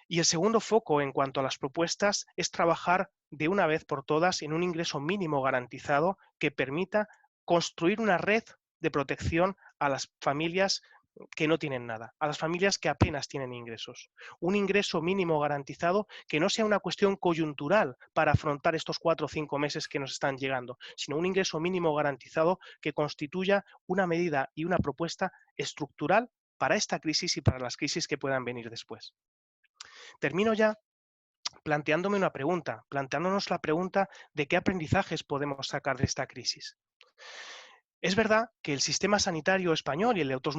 Y el segundo foco en cuanto a las propuestas es trabajar de una vez por todas en un ingreso mínimo garantizado que permita construir una red de protección a las familias que no tienen nada, a las familias que apenas tienen ingresos. Un ingreso mínimo garantizado que no sea una cuestión coyuntural para afrontar estos 4 o 5 meses que nos están llegando, sino un ingreso mínimo garantizado que constituya una medida y una propuesta estructural para esta crisis y para las crisis que puedan venir después. Termino ya planteándonos la pregunta de qué aprendizajes podemos sacar de esta crisis. Es verdad que el sistema sanitario español y el de otros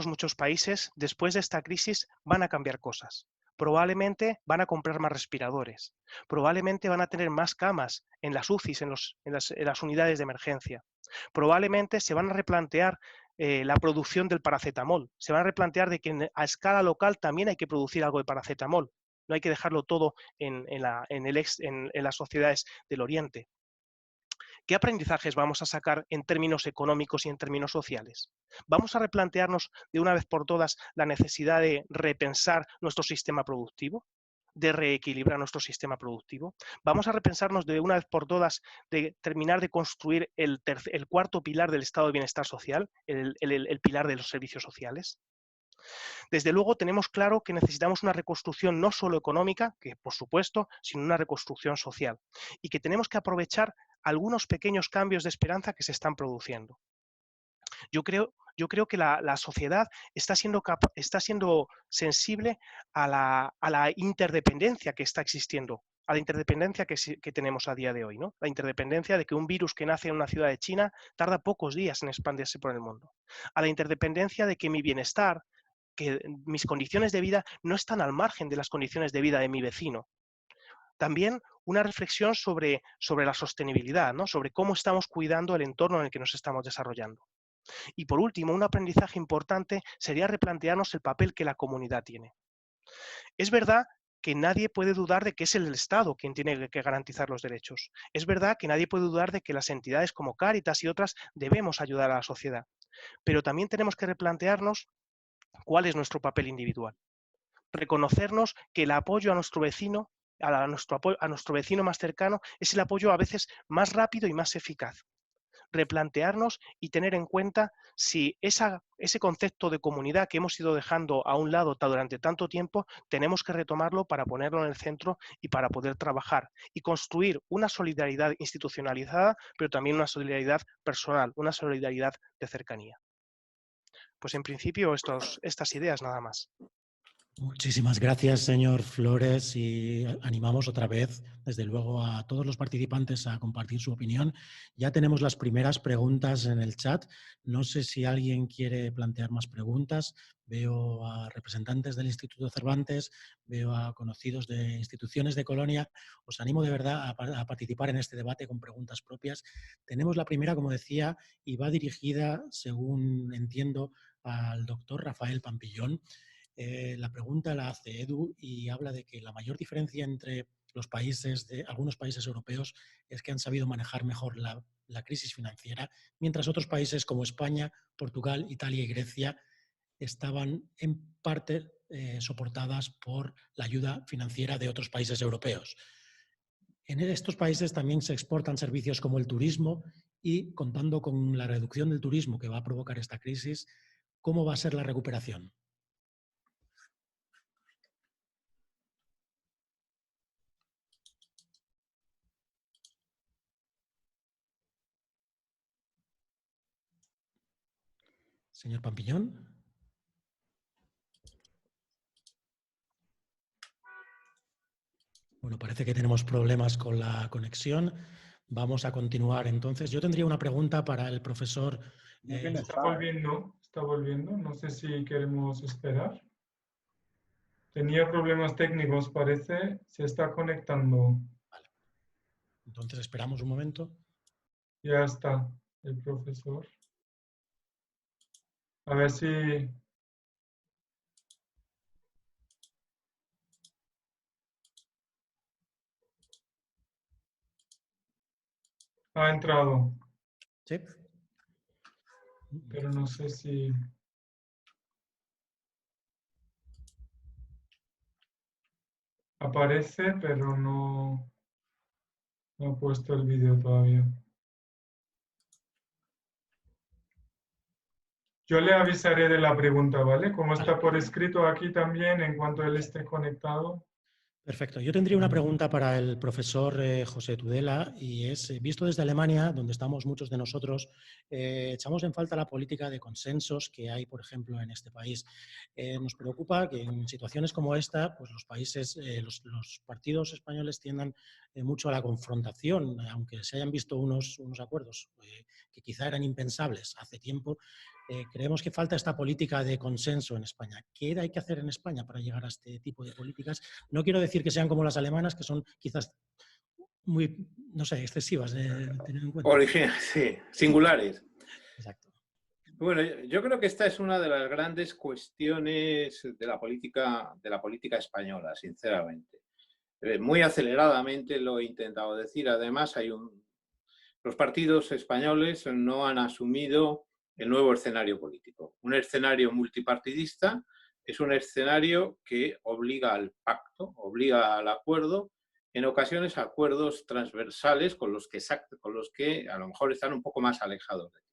muchos países, después de esta crisis, van a cambiar cosas. Probablemente van a comprar más respiradores. Probablemente van a tener más camas en las UCIs, en las unidades de emergencia. Probablemente se van a replantear la producción del paracetamol. Se van a replantear de que a escala local también hay que producir algo de paracetamol. No hay que dejarlo todo en las sociedades del Oriente. ¿Qué aprendizajes vamos a sacar en términos económicos y en términos sociales? ¿Vamos a replantearnos de una vez por todas la necesidad de repensar nuestro sistema productivo? ¿De reequilibrar nuestro sistema productivo? ¿Vamos a repensarnos de una vez por todas de terminar de construir el cuarto pilar del estado de bienestar social, el pilar de los servicios sociales? Desde luego tenemos claro que necesitamos una reconstrucción no solo económica, que por supuesto, sino una reconstrucción social, y que tenemos que aprovechar algunos pequeños cambios de esperanza que se están produciendo. Yo creo que la sociedad está siendo sensible a la interdependencia que está existiendo, a la interdependencia que tenemos a día de hoy, ¿no? La interdependencia de que un virus que nace en una ciudad de China tarda pocos días en expandirse por el mundo. A la interdependencia de que mi bienestar, que mis condiciones de vida no están al margen de las condiciones de vida de mi vecino. También una reflexión sobre la sostenibilidad, ¿no? Sobre cómo estamos cuidando el entorno en el que nos estamos desarrollando. Y por último, un aprendizaje importante sería replantearnos el papel que la comunidad tiene. Es verdad que nadie puede dudar de que es el Estado quien tiene que garantizar los derechos. Es verdad que nadie puede dudar de que las entidades como Cáritas y otras debemos ayudar a la sociedad. Pero también tenemos que replantearnos cuál es nuestro papel individual. Reconocernos que el apoyo a nuestro vecino, a nuestro vecino más cercano, es el apoyo a veces más rápido y más eficaz. Replantearnos y tener en cuenta si ese concepto de comunidad que hemos ido dejando a un lado durante tanto tiempo, tenemos que retomarlo para ponerlo en el centro y para poder trabajar y construir una solidaridad institucionalizada, pero también una solidaridad personal, una solidaridad de cercanía. Pues en principio estas ideas nada más. Muchísimas gracias, señor Flores, y animamos otra vez, desde luego, a todos los participantes a compartir su opinión. Ya tenemos las primeras preguntas en el chat. No sé si alguien quiere plantear más preguntas. Veo a representantes del Instituto Cervantes, veo a conocidos de instituciones de Colonia. Os animo de verdad a participar en este debate con preguntas propias. Tenemos la primera, como decía, y va dirigida, según entiendo, al doctor Rafael Pampillón. La pregunta la hace Edu y habla de que la mayor diferencia entre los países de algunos países europeos es que han sabido manejar mejor la crisis financiera, mientras otros países como España, Portugal, Italia y Grecia estaban en parte soportadas por la ayuda financiera de otros países europeos. En estos países también se exportan servicios como el turismo y, contando con la reducción del turismo que va a provocar esta crisis, ¿cómo va a ser la recuperación? Señor Pampillón. Bueno, parece que tenemos problemas con la conexión. Vamos a continuar entonces. Yo tendría una pregunta para el profesor. Está volviendo. No sé si queremos esperar. Tenía problemas técnicos, parece. Se está conectando. Vale. Entonces esperamos un momento. Ya está el profesor. A ver si... Ha entrado. Sí. Pero no sé si... Aparece, pero no ha puesto el vídeo todavía. Yo le avisaré de la pregunta, ¿vale? Como está por escrito aquí también, en cuanto él esté conectado. Perfecto. Yo tendría una pregunta para el profesor José Tudela y es, visto desde Alemania, donde estamos muchos de nosotros, echamos en falta la política de consensos que hay, por ejemplo, en este país. Nos preocupa que en situaciones como esta, pues los países, los partidos españoles tiendan mucho a la confrontación, aunque se hayan visto unos acuerdos que quizá eran impensables hace tiempo. Creemos que falta esta política de consenso en España. ¿Qué hay que hacer en España para llegar a este tipo de políticas? No quiero decir que sean como las alemanas, que son quizás muy, no sé, excesivas de tener en cuenta. Sí, singulares. Exacto. Bueno, yo creo que esta es una de las grandes cuestiones de la política española, sinceramente. Muy aceleradamente lo he intentado decir. Además, los partidos españoles no han asumido el nuevo escenario político. Un escenario multipartidista es un escenario que obliga al pacto, obliga al acuerdo, en ocasiones acuerdos transversales con los que a lo mejor están un poco más alejados de ti.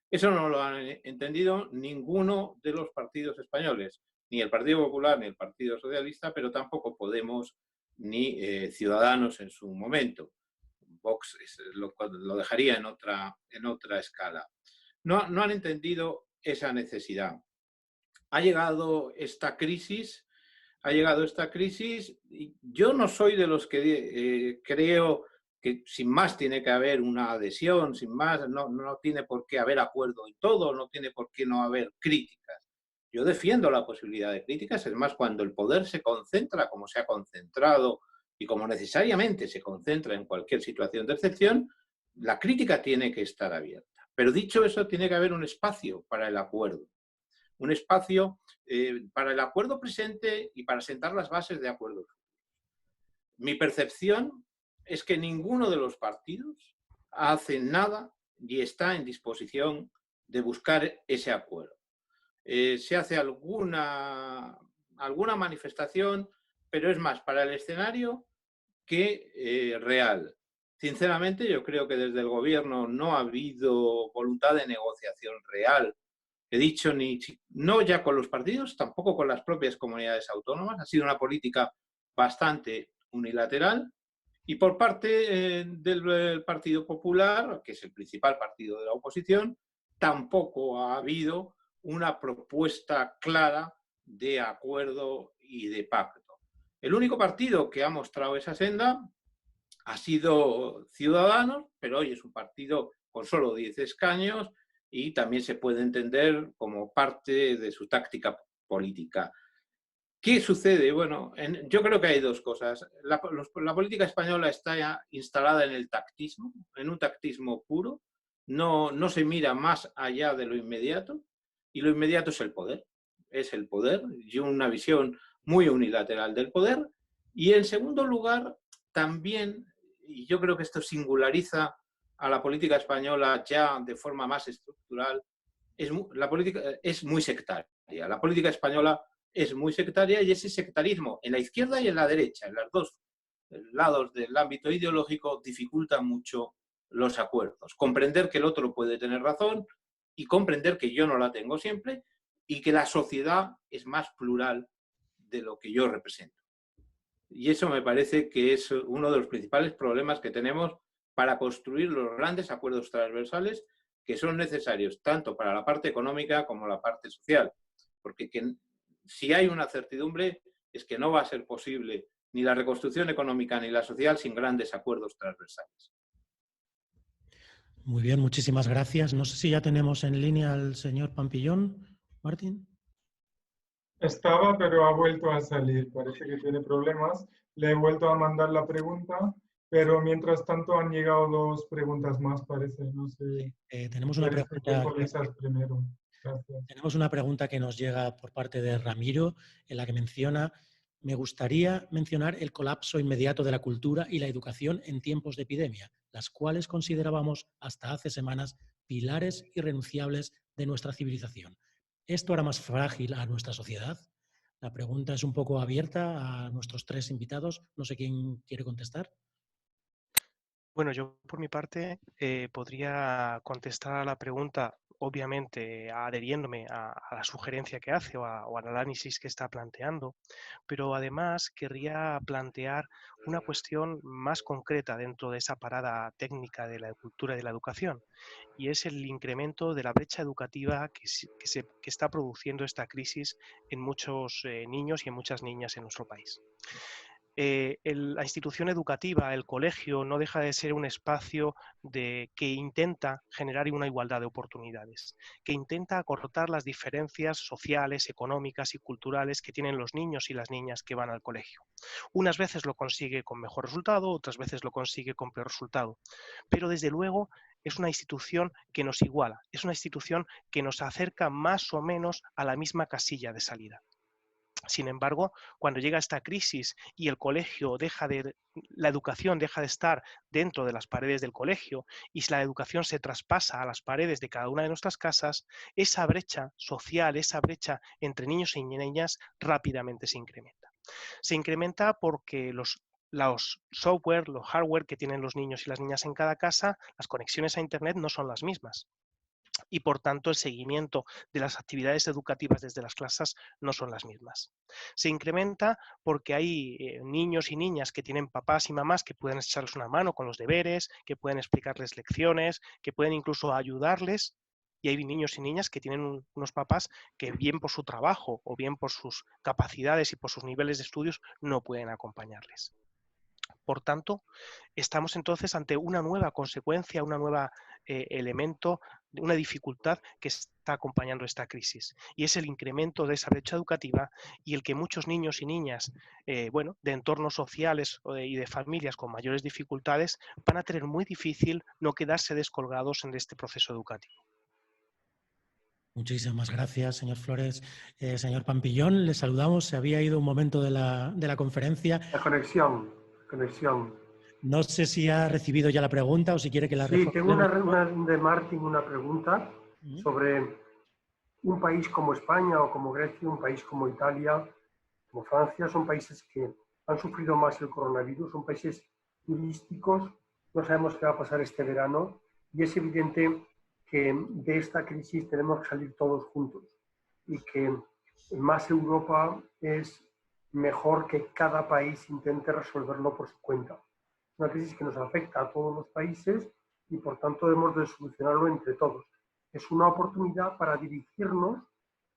Eso no lo han entendido ninguno de los partidos españoles, ni el Partido Popular ni el Partido Socialista, pero tampoco Podemos ni Ciudadanos en su momento. Vox lo dejaría en otra escala. No han entendido esa necesidad. Ha llegado esta crisis y yo no soy de los que creo que sin más tiene que haber una adhesión, sin más no tiene por qué haber acuerdo en todo, no tiene por qué no haber críticas. Yo defiendo la posibilidad de críticas, es más, cuando el poder se concentra como se ha concentrado y como necesariamente se concentra en cualquier situación de excepción, la crítica tiene que estar abierta. Pero dicho eso, tiene que haber un espacio para el acuerdo. Un espacio para el acuerdo presente y para sentar las bases de acuerdos. Mi percepción es que ninguno de los partidos hace nada y está en disposición de buscar ese acuerdo. Se hace alguna manifestación, pero es más para el escenario que real. Sinceramente, yo creo que desde el gobierno no ha habido voluntad de negociación real. He dicho, no ya con los partidos, tampoco con las propias comunidades autónomas. Ha sido una política bastante unilateral. Y por parte del Partido Popular, que es el principal partido de la oposición, tampoco ha habido una propuesta clara de acuerdo y de pacto. El único partido que ha mostrado esa senda ha sido Ciudadanos, pero hoy es un partido con solo 10 escaños y también se puede entender como parte de su táctica política. ¿Qué sucede? Bueno, yo creo que hay dos cosas. La política española está ya instalada en el tactismo, en un tactismo puro. No se mira más allá de lo inmediato, y lo inmediato es el poder. Es el poder y una visión muy unilateral del poder. Y en segundo lugar, también, y yo creo que esto singulariza a la política española ya de forma más estructural, la política es muy sectaria. La política española es muy sectaria y ese sectarismo en la izquierda y en la derecha, en los dos lados del ámbito ideológico, dificulta mucho los acuerdos. Comprender que el otro puede tener razón y comprender que yo no la tengo siempre y que la sociedad es más plural de lo que yo represento. Y eso me parece que es uno de los principales problemas que tenemos para construir los grandes acuerdos transversales que son necesarios tanto para la parte económica como la parte social. Porque si hay una certidumbre es que no va a ser posible ni la reconstrucción económica ni la social sin grandes acuerdos transversales. Muy bien, muchísimas gracias. No sé si ya tenemos en línea al señor Pampillón, Martín. Estaba, pero ha vuelto a salir. Parece que tiene problemas. Le he vuelto a mandar la pregunta, pero mientras tanto han llegado 2 preguntas más, parece. No sé. Tenemos una pregunta. Primero. Gracias. Tenemos una pregunta que nos llega por parte de Ramiro, en la que menciona: me gustaría mencionar el colapso inmediato de la cultura y la educación en tiempos de epidemia, las cuales considerábamos hasta hace semanas pilares irrenunciables de nuestra civilización. ¿Esto hará más frágil a nuestra sociedad? La pregunta es un poco abierta a nuestros 3 invitados. No sé quién quiere contestar. Bueno, yo por mi parte podría contestar a la pregunta, obviamente adheriéndome a la sugerencia que hace o al análisis que está planteando, pero además querría plantear una cuestión más concreta dentro de esa parada técnica de la cultura y de la educación, y es el incremento de la brecha educativa que está produciendo esta crisis en muchos niños y en muchas niñas en nuestro país. La institución educativa, el colegio, no deja de ser un espacio que intenta generar una igualdad de oportunidades, que intenta acortar las diferencias sociales, económicas y culturales que tienen los niños y las niñas que van al colegio. Unas veces lo consigue con mejor resultado, otras veces lo consigue con peor resultado, pero desde luego es una institución que nos iguala, es una institución que nos acerca más o menos a la misma casilla de salida. Sin embargo, cuando llega esta crisis y el colegio la educación deja de estar dentro de las paredes del colegio y la educación se traspasa a las paredes de cada una de nuestras casas, esa brecha social, esa brecha entre niños y niñas rápidamente se incrementa. Se incrementa porque los software, los hardware que tienen los niños y las niñas en cada casa, las conexiones a Internet no son las mismas. Y por tanto el seguimiento de las actividades educativas desde las clases no son las mismas. Se incrementa porque hay niños y niñas que tienen papás y mamás que pueden echarles una mano con los deberes, que pueden explicarles lecciones, que pueden incluso ayudarles, y hay niños y niñas que tienen unos papás que bien por su trabajo o bien por sus capacidades y por sus niveles de estudios no pueden acompañarles. Por tanto, estamos entonces ante una nueva consecuencia, un nuevo elemento, una dificultad que está acompañando esta crisis, y es el incremento de esa brecha educativa y el que muchos niños y niñas de entornos sociales y de familias con mayores dificultades van a tener muy difícil no quedarse descolgados en este proceso educativo. Muchísimas gracias, señor Flores. Señor Pampillón, le saludamos. Se había ido un momento de la conferencia. La conexión. No sé si ha recibido ya la pregunta o si quiere que la reformulemos. Sí, tengo de Martín una pregunta sobre un país como España o como Grecia, un país como Italia, como Francia, son países que han sufrido más el coronavirus, son países turísticos, no sabemos qué va a pasar este verano y es evidente que de esta crisis tenemos que salir todos juntos y que más Europa es mejor que cada país intente resolverlo por su cuenta. Es una crisis que nos afecta a todos los países y por tanto debemos de solucionarlo entre todos. Es una oportunidad para dirigirnos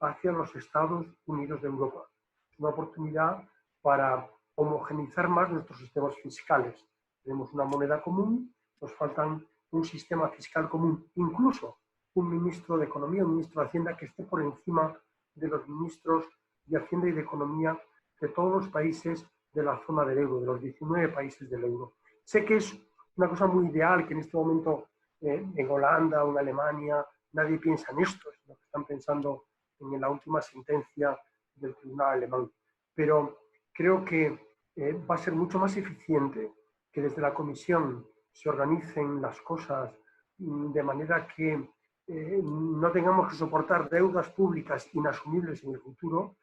hacia los Estados Unidos de Europa. Es una oportunidad para homogeneizar más nuestros sistemas fiscales. Tenemos una moneda común, nos faltan un sistema fiscal común, incluso un ministro de Economía, un ministro de Hacienda que esté por encima de los ministros de Hacienda y de Economía de todos los países de la zona del euro, de los 19 países del euro. Sé que es una cosa muy ideal que en este momento en Holanda o en Alemania nadie piensa en esto, sino que están pensando en la última sentencia del tribunal alemán. Pero creo que va a ser mucho más eficiente que desde la Comisión se organicen las cosas de manera que no tengamos que soportar deudas públicas inasumibles en el futuro,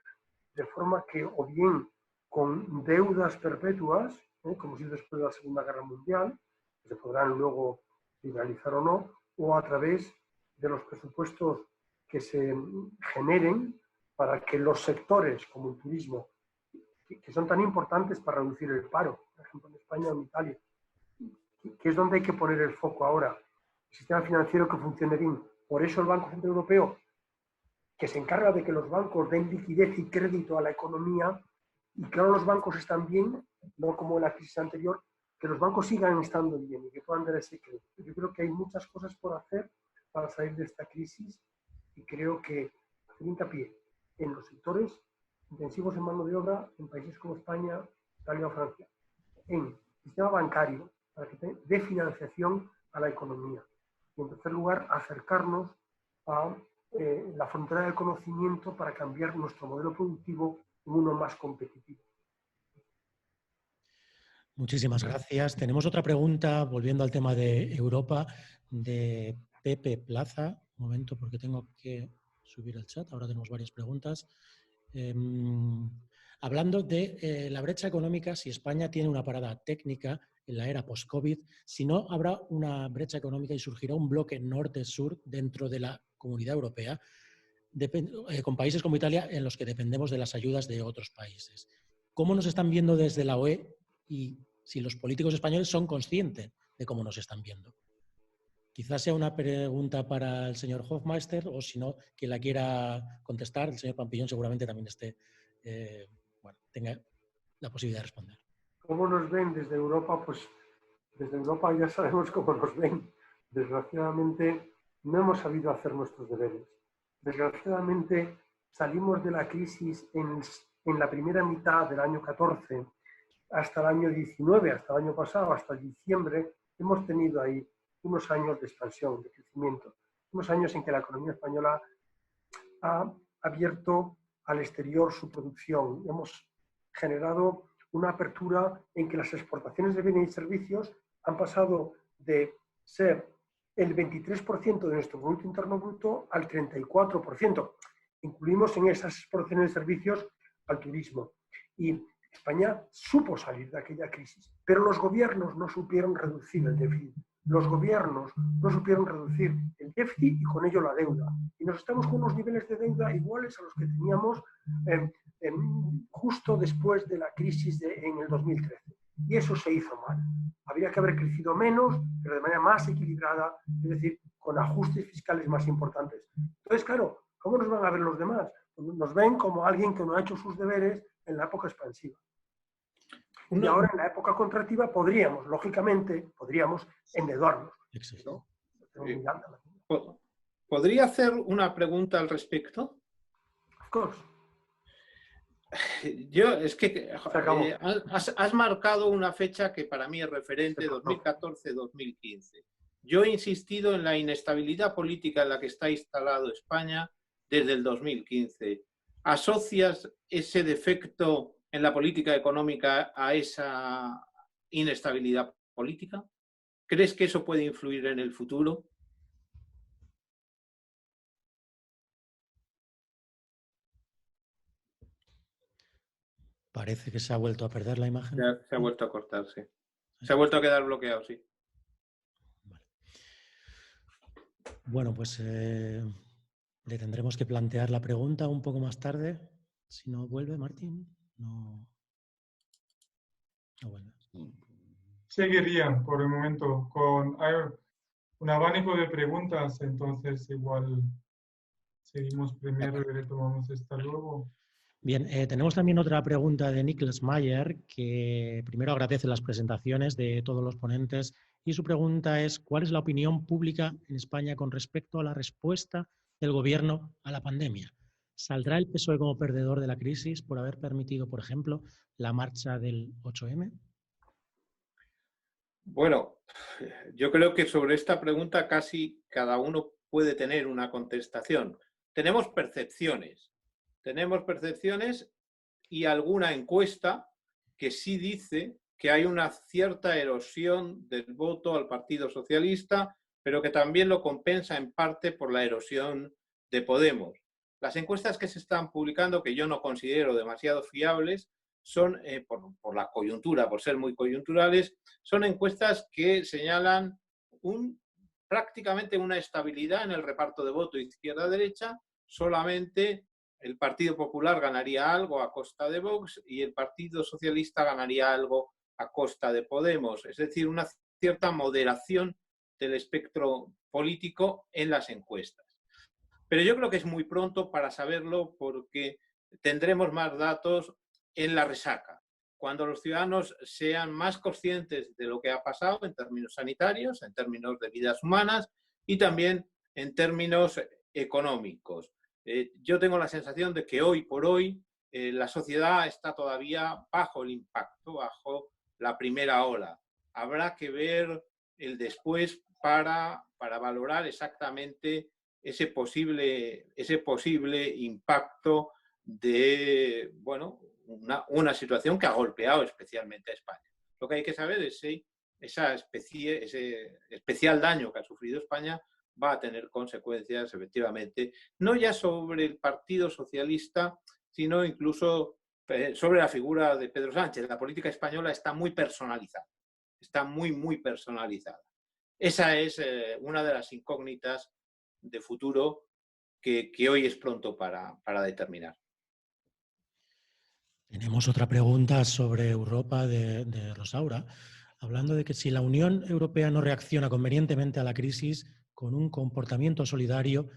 de forma que o bien con deudas perpetuas, como si después de la Segunda Guerra Mundial, que se podrán luego liberalizar o no, o a través de los presupuestos que se generen para que los sectores como el turismo, que son tan importantes para reducir el paro, por ejemplo en España o en Italia, que es donde hay que poner el foco ahora, el sistema financiero que funcione bien. Por eso el Banco Central Europeo, que se encarga de que los bancos den liquidez y crédito a la economía, y que ahora los bancos están bien, no como en la crisis anterior, que los bancos sigan estando bien y que puedan dar ese crédito. Yo creo que hay muchas cosas por hacer para salir de esta crisis y creo que hacer hincapié en los sectores intensivos en mano de obra en países como España, Italia o Francia, en el sistema bancario, para que dé financiación a la economía. Y en tercer lugar, acercarnos a la frontera del conocimiento para cambiar nuestro modelo productivo en uno más competitivo. Muchísimas gracias. Tenemos otra pregunta, volviendo al tema de Europa, de Pepe Plaza. Un momento, porque tengo que subir el chat. Ahora tenemos varias preguntas. Hablando de la brecha económica, si España tiene una parada técnica en la era post-COVID, si no, habrá una brecha económica y surgirá un bloque norte-sur dentro de la Comunidad Europea, con países como Italia en los que dependemos de las ayudas de otros países. ¿Cómo nos están viendo desde la UE y si los políticos españoles son conscientes de cómo nos están viendo? Quizás sea una pregunta para el señor Hofmeister, o si no, quien la quiera contestar, el señor Pampillón seguramente también tenga la posibilidad de responder. ¿Cómo nos ven desde Europa? Pues desde Europa ya sabemos cómo nos ven. Desgraciadamente no hemos sabido hacer nuestros deberes. Desgraciadamente salimos de la crisis en la primera mitad del año 14 hasta el año 19, hasta el año pasado, hasta diciembre, hemos tenido ahí unos años de expansión, de crecimiento, unos años en que la economía española ha abierto al exterior su producción. Hemos generado una apertura en que las exportaciones de bienes y servicios han pasado de ser el 23% de nuestro Producto Interno Bruto al 34%. Incluimos en esas exportaciones de servicios al turismo. Y España supo salir de aquella crisis, pero los gobiernos no supieron reducir el déficit. Los gobiernos no supieron reducir el déficit y con ello la deuda. Y nos estamos con unos niveles de deuda iguales a los que teníamos justo después de la crisis en el 2013. Y eso se hizo mal. Habría que haber crecido menos, pero de manera más equilibrada, es decir, con ajustes fiscales más importantes. Entonces, claro, ¿cómo nos van a ver los demás? Nos ven como alguien que no ha hecho sus deberes en la época expansiva. Y ahora en la época contractiva lógicamente, podríamos endeudarnos. ¿No? ¿Podría hacer una pregunta al respecto? Of course. Es que has marcado una fecha que para mí es referente, 2014-2015. Yo he insistido en la inestabilidad política en la que está instalado España desde el 2015. ¿Asocias ese defecto en la política económica a esa inestabilidad política? ¿Crees que eso puede influir en el futuro? Parece que se ha vuelto a perder la imagen. Se ha vuelto a cortar, sí. Se ha vuelto a quedar bloqueado, sí. Vale. Bueno, pues le tendremos que plantear la pregunta un poco más tarde. Si no vuelve, Martín, no vuelve. Seguiría por el momento hay un abanico de preguntas, entonces igual seguimos primero y retomamos esta luego. Bien, tenemos también otra pregunta de Niklas Mayer, que primero agradece las presentaciones de todos los ponentes y su pregunta es: ¿cuál es la opinión pública en España con respecto a la respuesta del gobierno a la pandemia? ¿Saldrá el PSOE como perdedor de la crisis por haber permitido, por ejemplo, la marcha del 8M? Bueno, yo creo que sobre esta pregunta casi cada uno puede tener una contestación. Tenemos percepciones y alguna encuesta que sí dice que hay una cierta erosión del voto al Partido Socialista, pero que también lo compensa en parte por la erosión de Podemos. Las encuestas que se están publicando, que yo no considero demasiado fiables, son, por la coyuntura, por ser muy coyunturales, son encuestas que señalan prácticamente una estabilidad en el reparto de voto izquierda-derecha. Solamente el Partido Popular ganaría algo a costa de Vox y el Partido Socialista ganaría algo a costa de Podemos. Es decir, una cierta moderación del espectro político en las encuestas. Pero yo creo que es muy pronto para saberlo porque tendremos más datos en la resaca, cuando los ciudadanos sean más conscientes de lo que ha pasado en términos sanitarios, en términos de vidas humanas y también en términos económicos. Yo tengo la sensación de que hoy por hoy la sociedad está todavía bajo el impacto, bajo la primera ola. Habrá que ver el después para valorar exactamente ese posible impacto de, bueno, una situación que ha golpeado especialmente a España. Lo que hay que saber es si ese especial daño que ha sufrido España va a tener consecuencias, efectivamente, no ya sobre el Partido Socialista, sino incluso sobre la figura de Pedro Sánchez. La política española está muy personalizada, está muy, muy personalizada. Esa es una de las incógnitas de futuro que hoy es pronto para determinar. Tenemos otra pregunta sobre Europa de Rosaura, hablando de que si la Unión Europea no reacciona convenientemente a la crisis con un comportamiento solidario,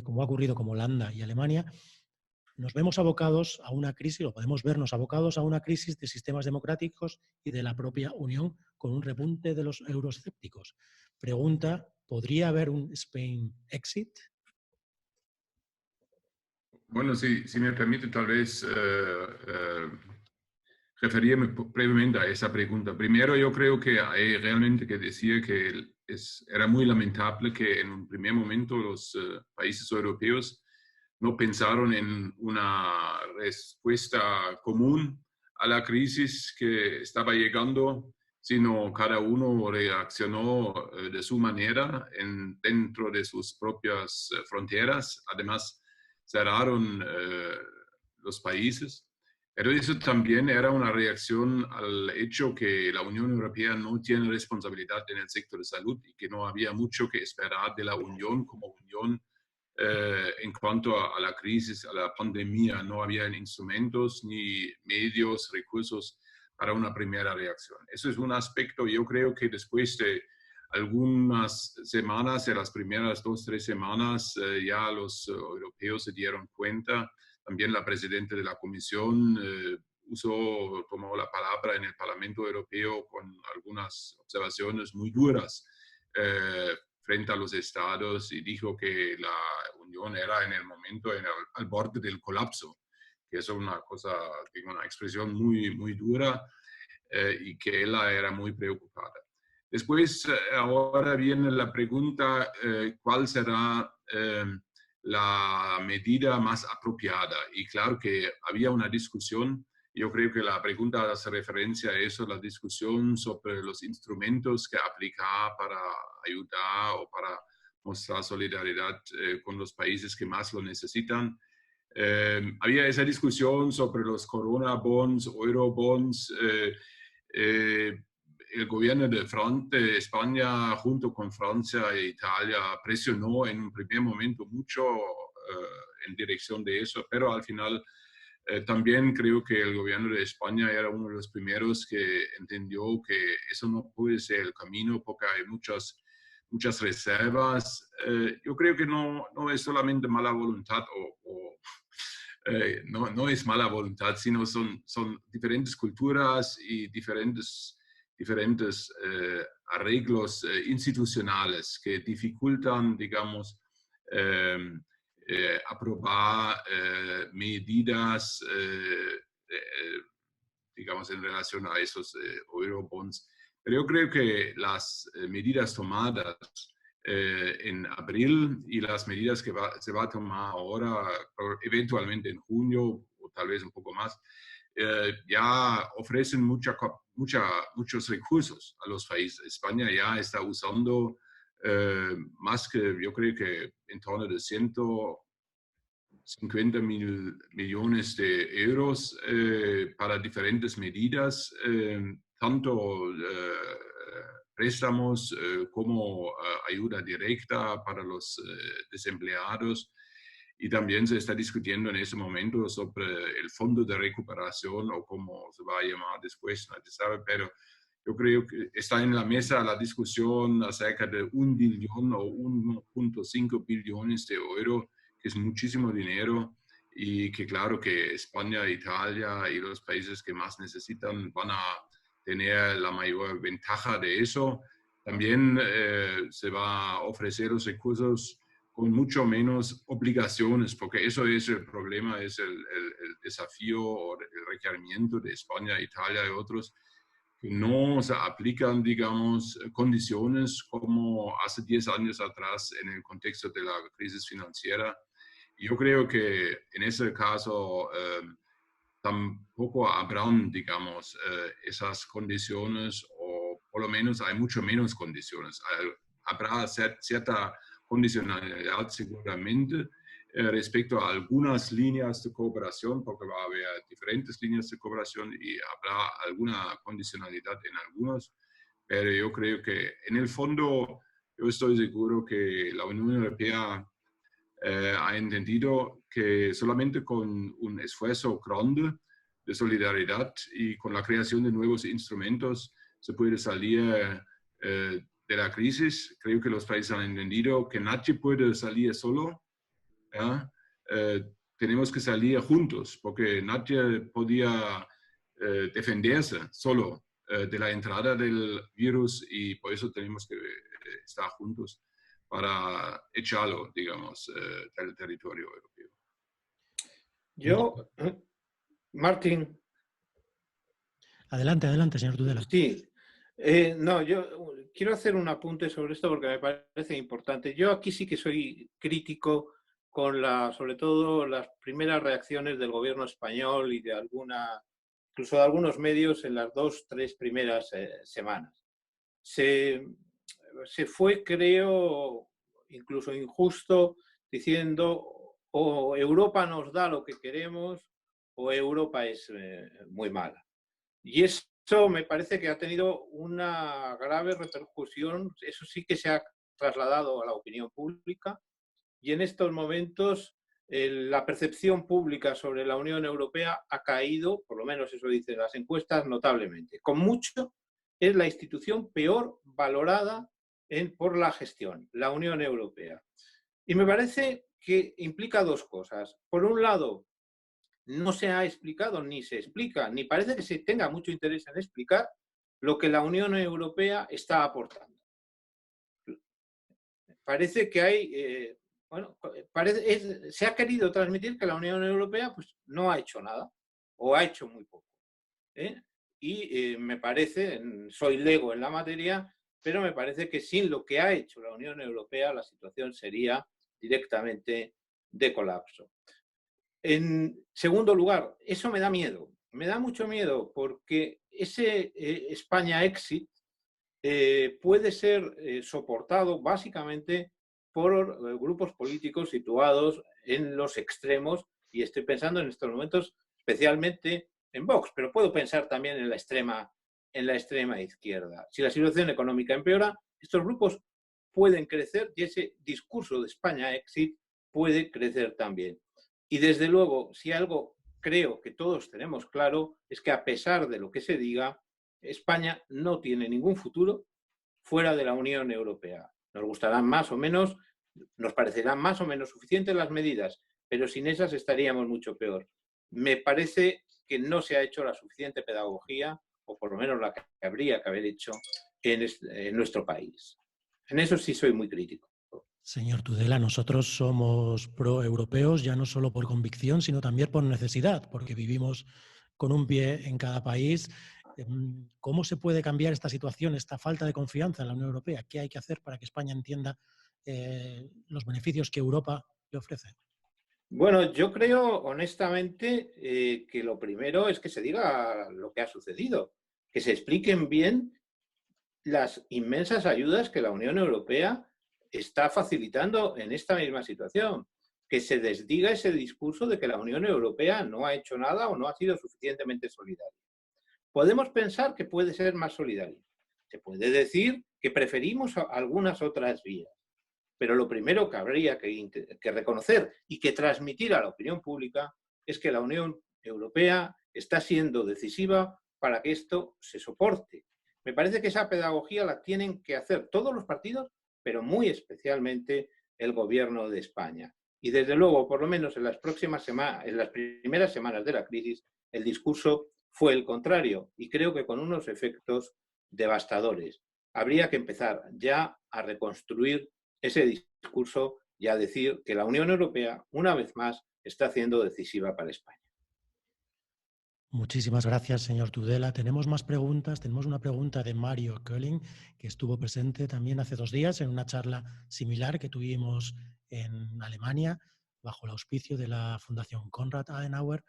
como ha ocurrido con Holanda y Alemania, nos vemos abocados a una crisis, o podemos vernos abocados a una crisis de sistemas democráticos y de la propia Unión con un repunte de los euroescépticos. Pregunta, ¿podría haber un Spain exit? Bueno, si me permite tal vez referirme brevemente a esa pregunta. Primero, yo creo que hay realmente que decir que era muy lamentable que en un primer momento los países europeos no pensaron en una respuesta común a la crisis que estaba llegando, sino cada uno reaccionó de su manera dentro de sus propias fronteras. Además, cerraron los países. Pero eso también era una reacción al hecho que la Unión Europea no tiene responsabilidad en el sector de salud y que no había mucho que esperar de la Unión como Unión en cuanto a la crisis, a la pandemia. No había instrumentos ni medios, recursos para una primera reacción. Eso es un aspecto, yo creo que después de algunas semanas, de las primeras 2 o 3 semanas, ya los europeos se dieron cuenta. También la presidenta de la Comisión tomó la palabra en el Parlamento Europeo con algunas observaciones muy duras frente a los estados y dijo que la Unión era en el momento al borde del colapso, que es una expresión muy, muy dura y que ella era muy preocupada. Después, ahora viene la pregunta, ¿cuál será la medida más apropiada? Y claro que había una discusión, yo creo que la pregunta hace referencia a eso, la discusión sobre los instrumentos que aplicar para ayudar o para mostrar solidaridad con los países que más lo necesitan. Había esa discusión sobre los corona bonds, euro bonds. El gobierno de España, junto con Francia e Italia, presionó en un primer momento mucho en dirección de eso, pero al final también creo que el gobierno de España era uno de los primeros que entendió que eso no puede ser el camino porque hay muchas reservas. Yo creo que no es solamente mala voluntad no es mala voluntad, sino son diferentes culturas y diferentes arreglos institucionales que dificultan, digamos, aprobar medidas, digamos, en relación a esos eurobonds. Pero yo creo que las medidas tomadas en abril y las medidas que se va a tomar ahora, eventualmente en junio o tal vez un poco más, ya ofrecen muchos recursos a los países. España ya está usando más que, yo creo que en torno de 100 50.000 millones de euros para diferentes medidas, tanto préstamos como ayuda directa para los desempleados. Y también se está discutiendo en ese momento sobre el fondo de recuperación o cómo se va a llamar después, nadie sabe, pero yo creo que está en la mesa la discusión acerca de 1 billón o 1.5 billones de euros, que es muchísimo dinero y que claro que España, Italia y los países que más necesitan van a tener la mayor ventaja de eso. También se va a ofrecer los recursos con mucho menos obligaciones, porque eso es el problema, es el desafío o el requerimiento de España, Italia y otros, que no se aplican, digamos, condiciones como hace 10 años atrás en el contexto de la crisis financiera. Y yo creo que en ese caso tampoco habrán, digamos, esas condiciones, o por lo menos hay mucho menos condiciones. Habrá cierta condicionalidad seguramente respecto a algunas líneas de cooperación, porque va a haber diferentes líneas de cooperación y habrá alguna condicionalidad en algunos, pero yo creo que en el fondo yo estoy seguro que la Unión Europea ha entendido que solamente con un esfuerzo grande de solidaridad y con la creación de nuevos instrumentos se puede salir de la crisis. Creo que los países han entendido que nadie puede salir solo, ¿ya? Tenemos que salir juntos, porque nadie podía defenderse solo de la entrada del virus, y por eso tenemos que estar juntos para echarlo, digamos, del territorio europeo. Yo, Martín. Adelante, adelante, señor Tudela. Sí. No, yo quiero hacer un apunte sobre esto porque me parece importante. Yo aquí sí que soy crítico con sobre todo las primeras reacciones del gobierno español y de incluso de algunos medios en las 2-3 primeras semanas. Se fue, creo, incluso injusto, diciendo o Europa nos da lo que queremos o Europa es muy mala. Y eso me parece que ha tenido una grave repercusión, eso sí que se ha trasladado a la opinión pública, y en estos momentos la percepción pública sobre la Unión Europea ha caído, por lo menos eso dicen las encuestas, notablemente. Con mucho es la institución peor valorada por la gestión, la Unión Europea. Y me parece que implica dos cosas. Por un lado, no se ha explicado, ni se explica, ni parece que se tenga mucho interés en explicar lo que la Unión Europea está aportando. Parece que hay, se ha querido transmitir que la Unión Europea pues, no ha hecho nada, o ha hecho muy poco. Y me parece, soy lego en la materia, pero me parece que sin lo que ha hecho la Unión Europea la situación sería directamente de colapso. En segundo lugar, eso me da miedo, me da mucho miedo, porque ese España Exit puede ser soportado básicamente por grupos políticos situados en los extremos, y estoy pensando en estos momentos especialmente en Vox, pero puedo pensar también en la extrema izquierda. Si la situación económica empeora, estos grupos pueden crecer y ese discurso de España Exit puede crecer también. Y desde luego, si algo creo que todos tenemos claro, es que a pesar de lo que se diga, España no tiene ningún futuro fuera de la Unión Europea. Nos gustarán más o menos, nos parecerán más o menos suficientes las medidas, pero sin esas estaríamos mucho peor. Me parece que no se ha hecho la suficiente pedagogía, o por lo menos la que habría que haber hecho en nuestro país. En eso sí soy muy crítico. Señor Tudela, nosotros somos pro-europeos ya no solo por convicción, sino también por necesidad, porque vivimos con un pie en cada país. ¿Cómo se puede cambiar esta situación, esta falta de confianza en la Unión Europea? ¿Qué hay que hacer para que España entienda los beneficios que Europa le ofrece? Bueno, yo creo honestamente que lo primero es que se diga lo que ha sucedido, que se expliquen bien las inmensas ayudas que la Unión Europea está facilitando en esta misma situación, que se desdiga ese discurso de que la Unión Europea no ha hecho nada o no ha sido suficientemente solidaria. Podemos pensar que puede ser más solidaria. Se puede decir que preferimos algunas otras vías. Pero lo primero que habría que reconocer y que transmitir a la opinión pública es que la Unión Europea está siendo decisiva para que esto se soporte. Me parece que esa pedagogía la tienen que hacer todos los partidos, pero muy especialmente el Gobierno de España. Y desde luego, por lo menos en las primeras semanas de la crisis, el discurso fue el contrario y creo que con unos efectos devastadores. Habría que empezar ya a reconstruir ese discurso y a decir que la Unión Europea, una vez más, está siendo decisiva para España. Muchísimas gracias, señor Tudela. Tenemos más preguntas. Tenemos una pregunta de Mario Kölling, que estuvo presente también hace 2 días en una charla similar que tuvimos en Alemania, bajo el auspicio de la Fundación Konrad Adenauer.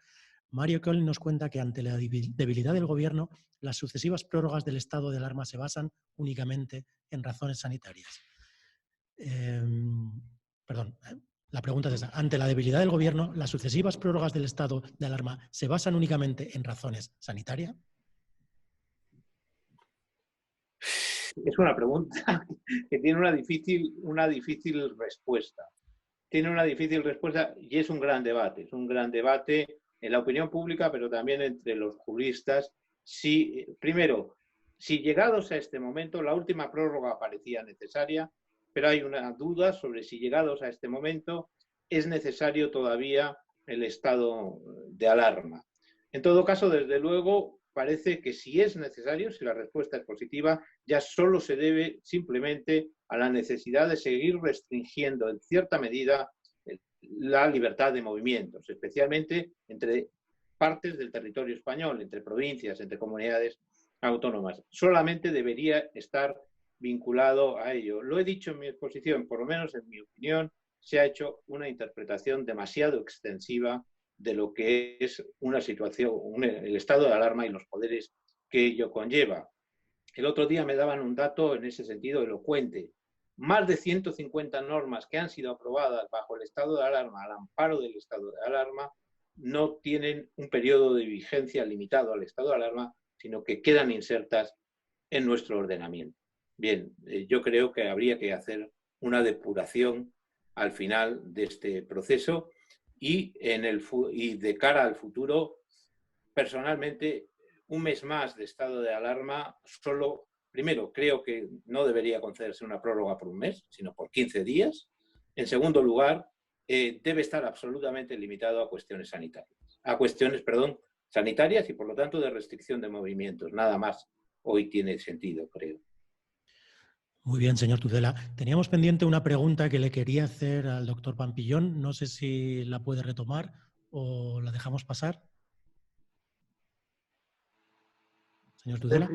Mario Kölling nos cuenta que ante la debilidad del gobierno, las sucesivas prórrogas del estado de alarma se basan únicamente en razones sanitarias. La pregunta es esa. Ante la debilidad del gobierno, ¿las sucesivas prórrogas del estado de alarma se basan únicamente en razones sanitarias? Es una pregunta que tiene una difícil respuesta. Tiene una difícil respuesta y es un gran debate. Es un gran debate en la opinión pública, pero también entre los juristas. Primero, si llegados a este momento, la última prórroga parecía necesaria, pero hay una duda sobre si llegados a este momento es necesario todavía el estado de alarma. En todo caso, desde luego, parece que si es necesario, si la respuesta es positiva, ya solo se debe simplemente a la necesidad de seguir restringiendo en cierta medida la libertad de movimientos, especialmente entre partes del territorio español, entre provincias, entre comunidades autónomas. Solamente debería estar vinculado a ello. Lo he dicho en mi exposición, por lo menos en mi opinión, se ha hecho una interpretación demasiado extensiva de lo que es una situación, el estado de alarma y los poderes que ello conlleva. El otro día me daban un dato en ese sentido elocuente. Más de 150 normas que han sido aprobadas bajo el estado de alarma, al amparo del estado de alarma, no tienen un periodo de vigencia limitado al estado de alarma, sino que quedan insertas en nuestro ordenamiento. Bien, yo creo que habría que hacer una depuración al final de este proceso y de cara al futuro, personalmente, un mes más de estado de alarma primero, creo que no debería concederse una prórroga por un mes, sino por 15 días. En segundo lugar, debe estar absolutamente limitado a cuestiones sanitarias y por lo tanto de restricción de movimientos. Nada más hoy tiene sentido, creo. Muy bien, señor Tudela. Teníamos pendiente una pregunta que le quería hacer al doctor Pampillón. No sé si la puede retomar o la dejamos pasar. Señor Tudela.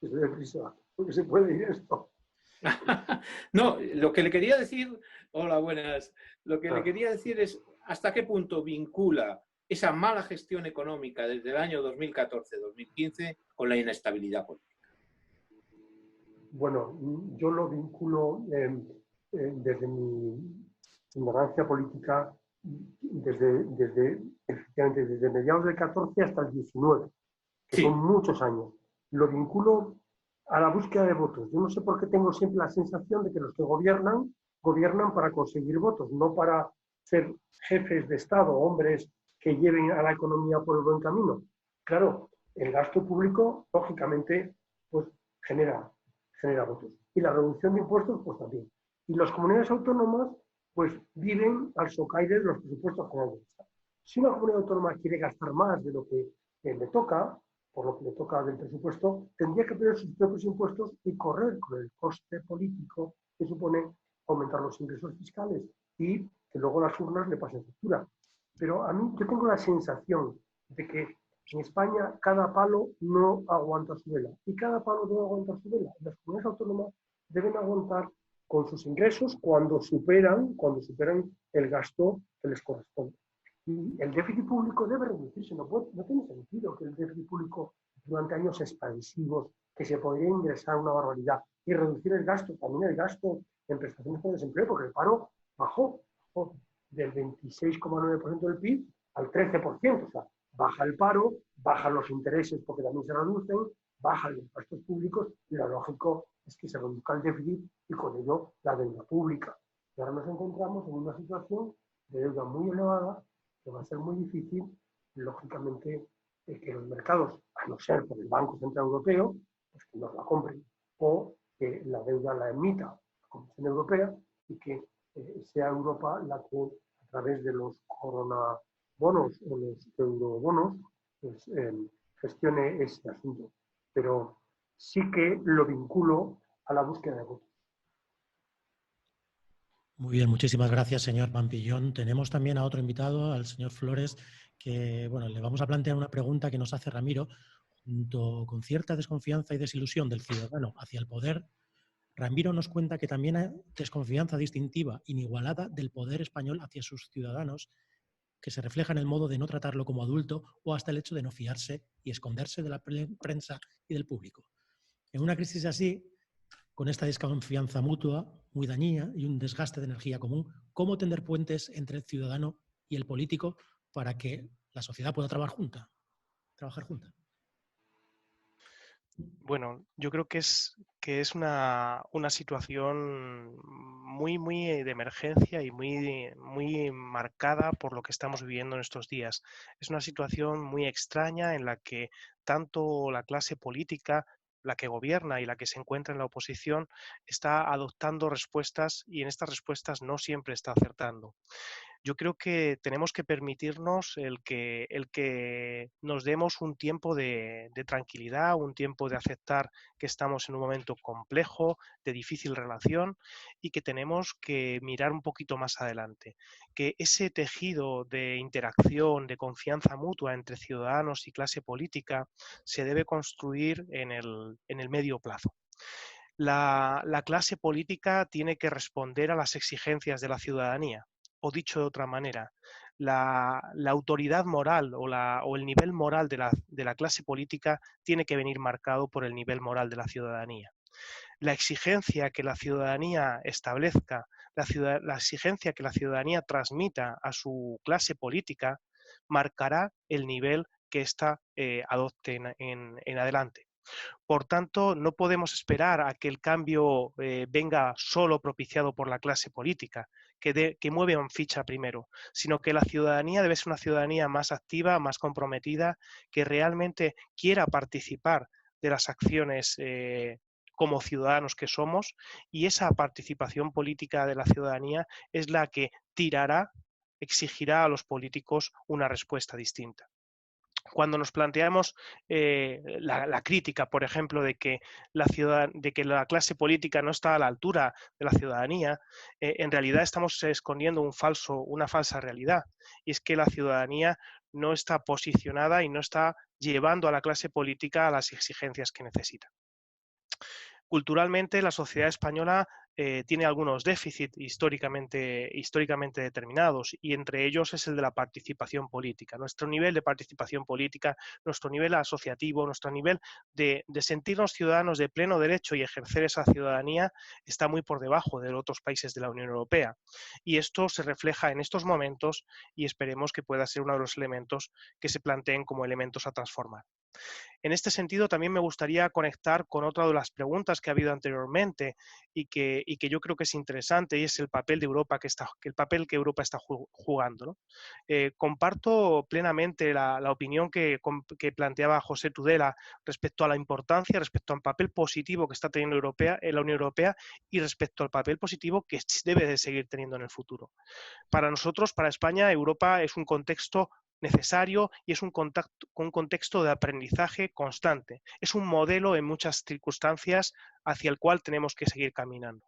Deprisa, porque se puede ir esto. No, lo que le quería decir, hola, buenas, lo que le quería decir es hasta qué punto vincula esa mala gestión económica desde el año 2014-2015 con la inestabilidad política. Bueno, yo lo vinculo desde mi ignorancia política efectivamente desde mediados del 14 hasta el 19, que sí, son muchos años. Lo vinculo a la búsqueda de votos. Yo no sé por qué tengo siempre la sensación de que los que gobiernan para conseguir votos, no para ser jefes de Estado, hombres que lleven a la economía por el buen camino. Claro, el gasto público, lógicamente, pues genera votos. Y la reducción de impuestos, pues también. Y las comunidades autónomas, pues viven al socaire de los presupuestos generales del Estado. Si una comunidad autónoma quiere gastar más de lo que le toca, por lo que le toca del presupuesto, tendría que poner sus propios impuestos y correr con el coste político que supone aumentar los ingresos fiscales y que luego las urnas le pasen factura. Pero a mí yo tengo la sensación de que en España cada palo no aguanta su vela y cada palo debe aguantar su vela. Las comunidades autónomas deben aguantar con sus ingresos cuando superan el gasto que les corresponde. Y el déficit público debe reducirse. No tiene sentido que el déficit público durante años expansivos, que se podría ingresar una barbaridad y reducir el gasto, también el gasto en prestaciones por desempleo, porque el paro bajó. del 26,9% del PIB al 13%. O sea, baja el paro, bajan los intereses porque también se reducen, bajan los impuestos públicos y lo lógico es que se reduzca el déficit y con ello la deuda pública. Y ahora nos encontramos en una situación de deuda muy elevada que va a ser muy difícil, lógicamente, que los mercados, a no ser por el Banco Central Europeo, pues que nos la compren, o que la deuda la emita la Comisión Europea y que sea Europa la que, a través de los coronabonos o los eurobonos, pues, gestione ese asunto. Pero sí que lo vinculo a la búsqueda de votos. Muy bien, muchísimas gracias, señor Pampillón. Tenemos también a otro invitado, al señor Flores, que bueno, le vamos a plantear una pregunta que nos hace Ramiro. Junto con cierta desconfianza y desilusión del ciudadano hacia el poder, Ramiro nos cuenta que también hay desconfianza distintiva, inigualada, del poder español hacia sus ciudadanos, que se refleja en el modo de no tratarlo como adulto o hasta el hecho de no fiarse y esconderse de la prensa y del público. En una crisis así, con esta desconfianza mutua muy dañina y un desgaste de energía común, ¿cómo tender puentes entre el ciudadano y el político para que la sociedad pueda trabajar junta? Bueno, yo creo que es una situación muy de emergencia y muy marcada por lo que estamos viviendo en estos días. Es una situación muy extraña en la que tanto la clase política, la que gobierna y la que se encuentra en la oposición, está adoptando respuestas y en estas respuestas no siempre está acertando. Yo creo que tenemos que permitirnos el que nos demos un tiempo de tranquilidad, un tiempo de aceptar que estamos en un momento complejo, de difícil relación y que tenemos que mirar un poquito más adelante. Que ese tejido de interacción, de confianza mutua entre ciudadanos y clase política se debe construir en el medio plazo. La clase política tiene que responder a las exigencias de la ciudadanía. O dicho de otra manera, la autoridad moral o el nivel moral de la clase política tiene que venir marcado por el nivel moral de la ciudadanía. La exigencia que la ciudadanía establezca, la exigencia que la ciudadanía transmita a su clase política, marcará el nivel que ésta adopte en adelante. Por tanto, no podemos esperar a que el cambio venga solo propiciado por la clase política, que mueve en ficha primero, sino que la ciudadanía debe ser una ciudadanía más activa, más comprometida, que realmente quiera participar de las acciones como ciudadanos que somos, y esa participación política de la ciudadanía es la que exigirá a los políticos una respuesta distinta. Cuando nos planteamos la crítica, por ejemplo, de que la clase política no está a la altura de la ciudadanía, en realidad estamos escondiendo una falsa realidad. Y es que la ciudadanía no está posicionada y no está llevando a la clase política a las exigencias que necesita. Culturalmente, la sociedad española tiene algunos déficits históricamente determinados, y entre ellos es el de la participación política. Nuestro nivel de participación política, nuestro nivel asociativo, nuestro nivel de sentirnos ciudadanos de pleno derecho y ejercer esa ciudadanía está muy por debajo de otros países de la Unión Europea. Y esto se refleja en estos momentos y esperemos que pueda ser uno de los elementos que se planteen como elementos a transformar. En este sentido, también me gustaría conectar con otra de las preguntas que ha habido anteriormente y que yo creo que es interesante, y es el papel de Europa el papel que Europa está jugando, ¿no? Comparto plenamente la opinión que planteaba José Tudela respecto a la importancia, respecto al papel positivo que está teniendo la Unión Europea y respecto al papel positivo que debe de seguir teniendo en el futuro. Para nosotros, para España, Europa es un contexto necesario y es un contexto de aprendizaje constante. Es un modelo en muchas circunstancias hacia el cual tenemos que seguir caminando.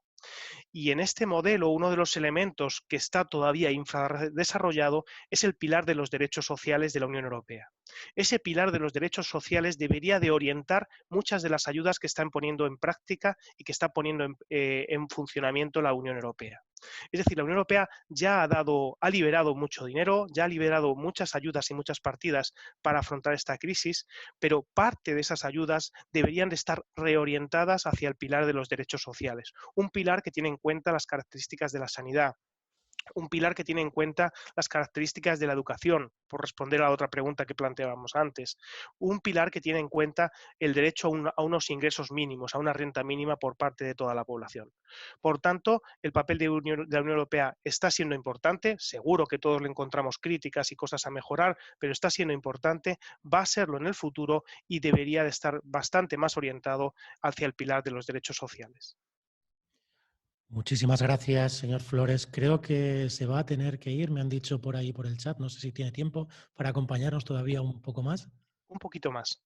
Y en este modelo, uno de los elementos que está todavía infradesarrollado es el pilar de los derechos sociales de la Unión Europea. Ese pilar de los derechos sociales debería de orientar muchas de las ayudas que están poniendo en práctica y que está poniendo en funcionamiento la Unión Europea. Es decir, la Unión Europea ya ha liberado mucho dinero, ya ha liberado muchas ayudas y muchas partidas para afrontar esta crisis, pero parte de esas ayudas deberían de estar reorientadas hacia el pilar de los derechos sociales, un pilar que tiene en cuenta las características de la sanidad, Un pilar que tiene en cuenta las características de la educación, por responder a la otra pregunta que planteábamos antes. Un pilar que tiene en cuenta el derecho a unos ingresos mínimos, a una renta mínima por parte de toda la población. Por tanto, el papel de la Unión Europea está siendo importante, seguro que todos le encontramos críticas y cosas a mejorar, pero está siendo importante, va a serlo en el futuro y debería de estar bastante más orientado hacia el pilar de los derechos sociales. Muchísimas gracias, señor Flores. Creo que se va a tener que ir, me han dicho por ahí por el chat. No sé si tiene tiempo para acompañarnos todavía un poco más. Un poquito más.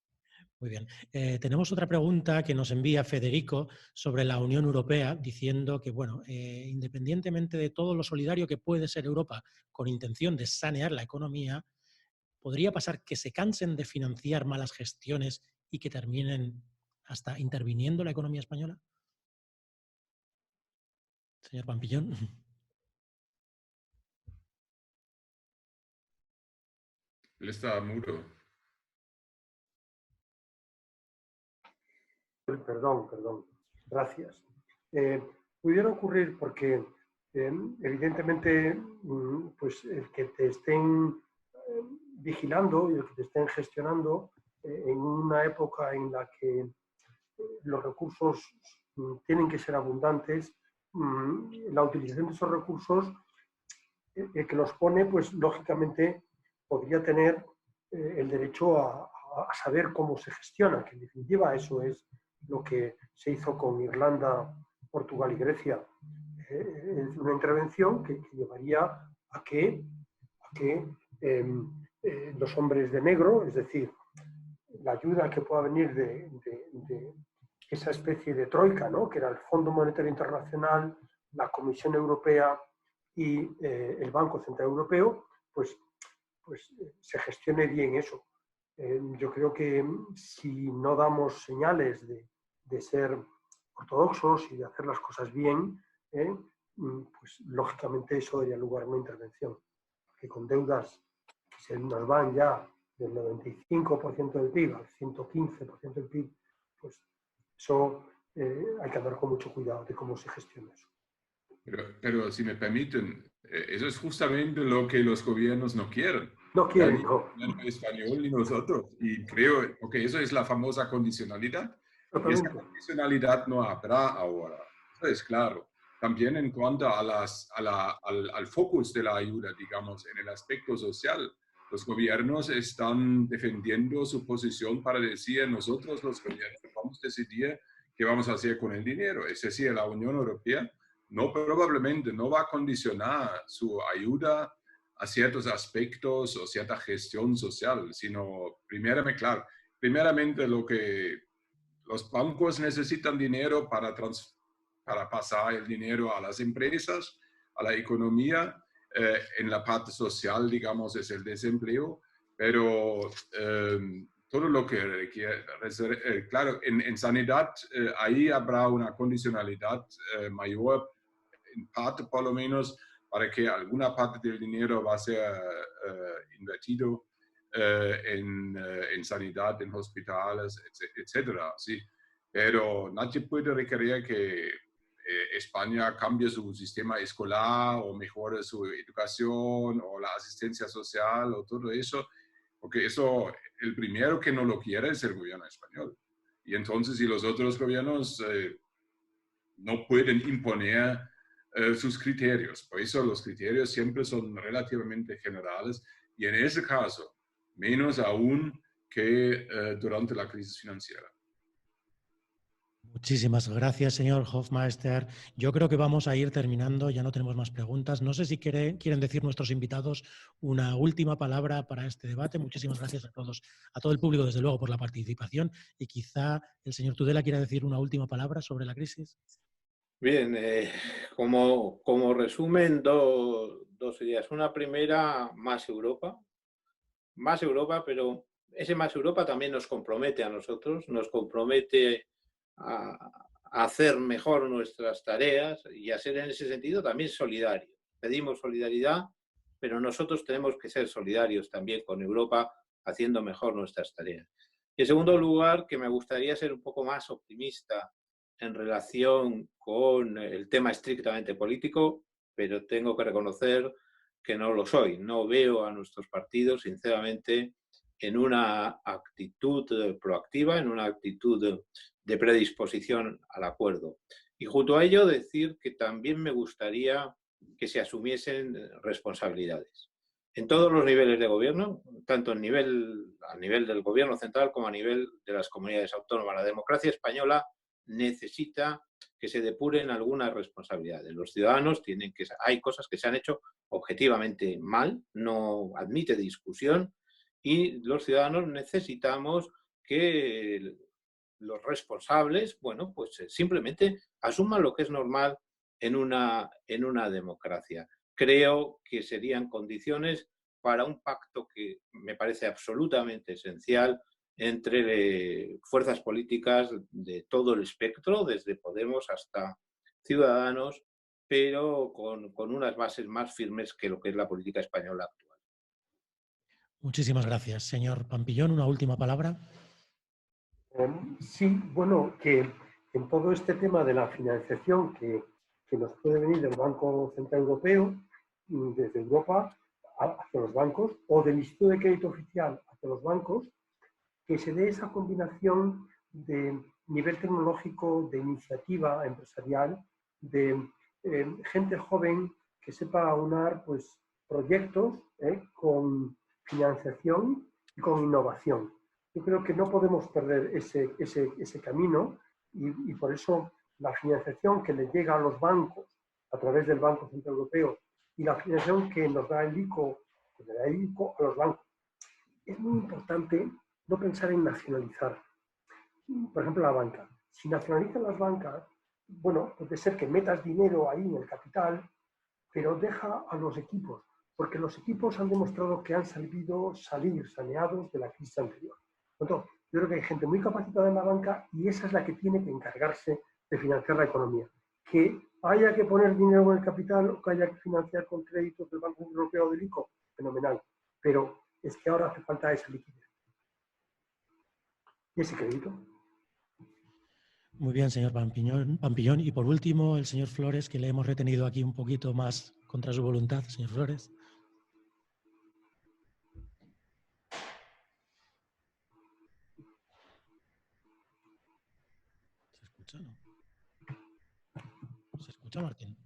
Muy bien. Tenemos otra pregunta que nos envía Federico sobre la Unión Europea, diciendo que, bueno, independientemente de todo lo solidario que puede ser Europa con intención de sanear la economía, ¿podría pasar que se cansen de financiar malas gestiones y que terminen hasta interviniendo la economía española? Señor Pampillón. Él está mudo. Perdón. Gracias. Pudiera ocurrir porque, evidentemente, pues el que te estén vigilando y el que te estén gestionando en una época en la que los recursos tienen que ser abundantes, la utilización de esos recursos, el que los pone, pues lógicamente podría tener el derecho a saber cómo se gestiona, que en definitiva eso es lo que se hizo con Irlanda, Portugal y Grecia. Es una intervención que llevaría a que los hombres de negro, es decir, la ayuda que pueda venir de esa especie de troika, ¿no?, que era el Fondo Monetario Internacional, la Comisión Europea y el Banco Central Europeo, pues se gestione bien eso. Yo creo que si no damos señales de ser ortodoxos y de hacer las cosas bien, pues lógicamente eso daría lugar a una intervención. Que con deudas que se nos van ya del 95% del PIB al 115% del PIB, pues eso hay que andar con mucho cuidado de cómo se gestiona eso. Pero si me permiten, eso es justamente lo que los gobiernos no quieren. No quieren, no. El español y nosotros. Y creo que eso es la famosa condicionalidad. Y esa condicionalidad no habrá ahora. Eso es claro. También en cuanto al focus de la ayuda, digamos, en el aspecto social, los gobiernos están defendiendo su posición para decir, nosotros los gobiernos vamos a decidir qué vamos a hacer con el dinero. Es decir, la Unión Europea probablemente no va a condicionar su ayuda a ciertos aspectos o cierta gestión social, sino primeramente lo que los bancos necesitan dinero para pasar el dinero a las empresas, a la economía. En la parte social, digamos, es el desempleo, pero todo lo que requiere, claro, en sanidad ahí habrá una condicionalidad mayor, en parte por lo menos, para que alguna parte del dinero va a ser invertido en sanidad, en hospitales, etcétera, ¿sí? Pero nadie puede requerir que España cambie su sistema escolar o mejore su educación o la asistencia social o todo eso, porque eso, el primero que no lo quiere es el gobierno español. Y entonces, si los otros gobiernos no pueden imponer sus criterios, por eso los criterios siempre son relativamente generales y en ese caso, menos aún que durante la crisis financiera. Muchísimas gracias, señor Hofmeister. Yo creo que vamos a ir terminando, ya no tenemos más preguntas. No sé si quieren decir nuestros invitados una última palabra para este debate. Muchísimas gracias a todos, a todo el público, desde luego, por la participación. Y quizá el señor Tudela quiera decir una última palabra sobre la crisis. Bien, como resumen, dos ideas. Una primera, más Europa, pero ese más Europa también nos compromete a nosotros, nos compromete a hacer mejor nuestras tareas y a ser en ese sentido también solidarios. Pedimos solidaridad, pero nosotros tenemos que ser solidarios también con Europa haciendo mejor nuestras tareas. Y en segundo lugar, que me gustaría ser un poco más optimista en relación con el tema estrictamente político, pero tengo que reconocer que no lo soy. No veo a nuestros partidos, sinceramente, en una actitud proactiva, en una actitud de predisposición al acuerdo. Y junto a ello decir que también me gustaría que se asumiesen responsabilidades en todos los niveles de gobierno, tanto a nivel del gobierno central como a nivel de las comunidades autónomas. La democracia española necesita que se depuren algunas responsabilidades. Los ciudadanos hay cosas que se han hecho objetivamente mal, no admite discusión, y los ciudadanos necesitamos que los responsables, bueno, pues simplemente asuman lo que es normal en una democracia. Creo que serían condiciones para un pacto que me parece absolutamente esencial entre fuerzas políticas de todo el espectro, desde Podemos hasta Ciudadanos, pero con unas bases más firmes que lo que es la política española actual. Muchísimas gracias. Señor Pampillón, una última palabra. Sí, bueno, que en todo este tema de la financiación que nos puede venir del Banco Central Europeo, desde Europa hacia los bancos, o del Instituto de Crédito Oficial hacia los bancos, que se dé esa combinación de nivel tecnológico, de iniciativa empresarial, de gente joven que sepa aunar pues, proyectos con financiación y con innovación. Yo creo que no podemos perder ese camino y por eso la financiación que le llega a los bancos a través del Banco Central Europeo y la financiación que nos da el ICO, a los bancos. Es muy importante no pensar en nacionalizar. Por ejemplo, la banca. Si nacionalizan las bancas, bueno, puede ser que metas dinero ahí en el capital, pero deja a los equipos, porque los equipos han demostrado que han salir saneados de la crisis anterior. Entonces, yo creo que hay gente muy capacitada en la banca y esa es la que tiene que encargarse de financiar la economía. Que haya que poner dinero en el capital o que haya que financiar con créditos del Banco Europeo o del ICO, fenomenal. Pero es que ahora hace falta esa liquidez. ¿Y ese crédito? Muy bien, señor Pampillón. Y por último, el señor Flores, que le hemos retenido aquí un poquito más contra su voluntad. Señor Flores. ¿Se escucha, no? ¿Se escucha, Martín?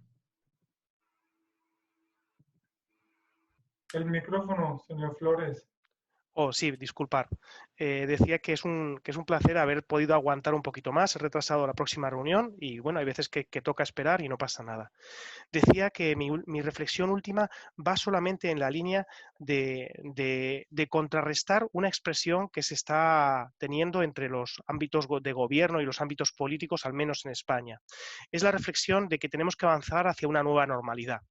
El micrófono, señor Flores. Oh, sí, disculpar. Decía que es un placer haber podido aguantar un poquito más. He retrasado la próxima reunión y bueno, hay veces que toca esperar y no pasa nada. Decía que mi reflexión última va solamente en la línea de contrarrestar una expresión que se está teniendo entre los ámbitos de gobierno y los ámbitos políticos, al menos en España. Es la reflexión de que tenemos que avanzar hacia una nueva normalidad.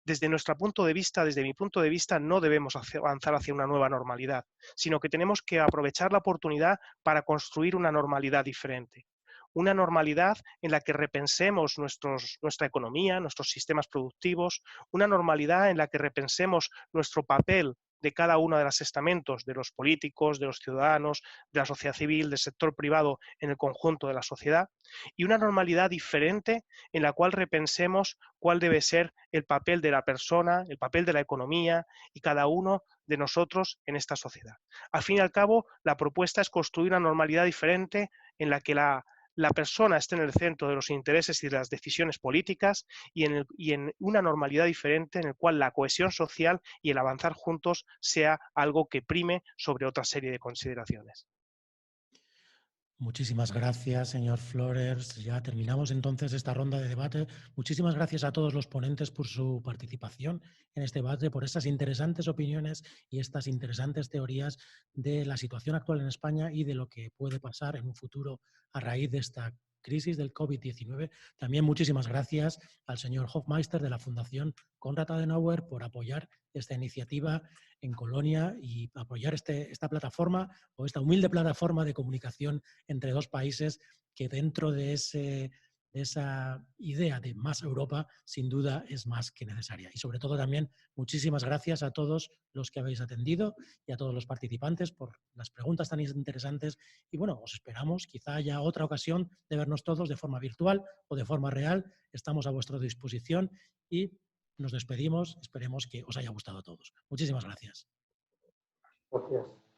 Desde mi punto de vista, no debemos avanzar hacia una nueva normalidad, sino que tenemos que aprovechar la oportunidad para construir una normalidad diferente. Una normalidad en la que repensemos nuestra economía, nuestros sistemas productivos, una normalidad en la que repensemos nuestro papel de cada uno de los estamentos, de los políticos, de los ciudadanos, de la sociedad civil, del sector privado en el conjunto de la sociedad, y una normalidad diferente en la cual repensemos cuál debe ser el papel de la persona, el papel de la economía y cada uno de nosotros en esta sociedad. Al fin y al cabo, la propuesta es construir una normalidad diferente en la que la persona esté en el centro de los intereses y de las decisiones políticas y en una normalidad diferente en la cual la cohesión social y el avanzar juntos sea algo que prime sobre otra serie de consideraciones. Muchísimas gracias, señor Flores. Ya terminamos entonces esta ronda de debate. Muchísimas gracias a todos los ponentes por su participación en este debate, por estas interesantes opiniones y estas interesantes teorías de la situación actual en España y de lo que puede pasar en un futuro a raíz de esta crisis del COVID-19. También muchísimas gracias al señor Hofmeister de la Fundación Konrad Adenauer por apoyar esta iniciativa en Colonia y apoyar esta plataforma o esta humilde plataforma de comunicación entre dos países que dentro de esa idea de más Europa, sin duda es más que necesaria. Y sobre todo también muchísimas gracias a todos los que habéis atendido y a todos los participantes por las preguntas tan interesantes. Y bueno, os esperamos, quizá haya otra ocasión de vernos todos de forma virtual o de forma real. Estamos a vuestra disposición y nos despedimos. Esperemos que os haya gustado a todos. Muchísimas gracias. Gracias.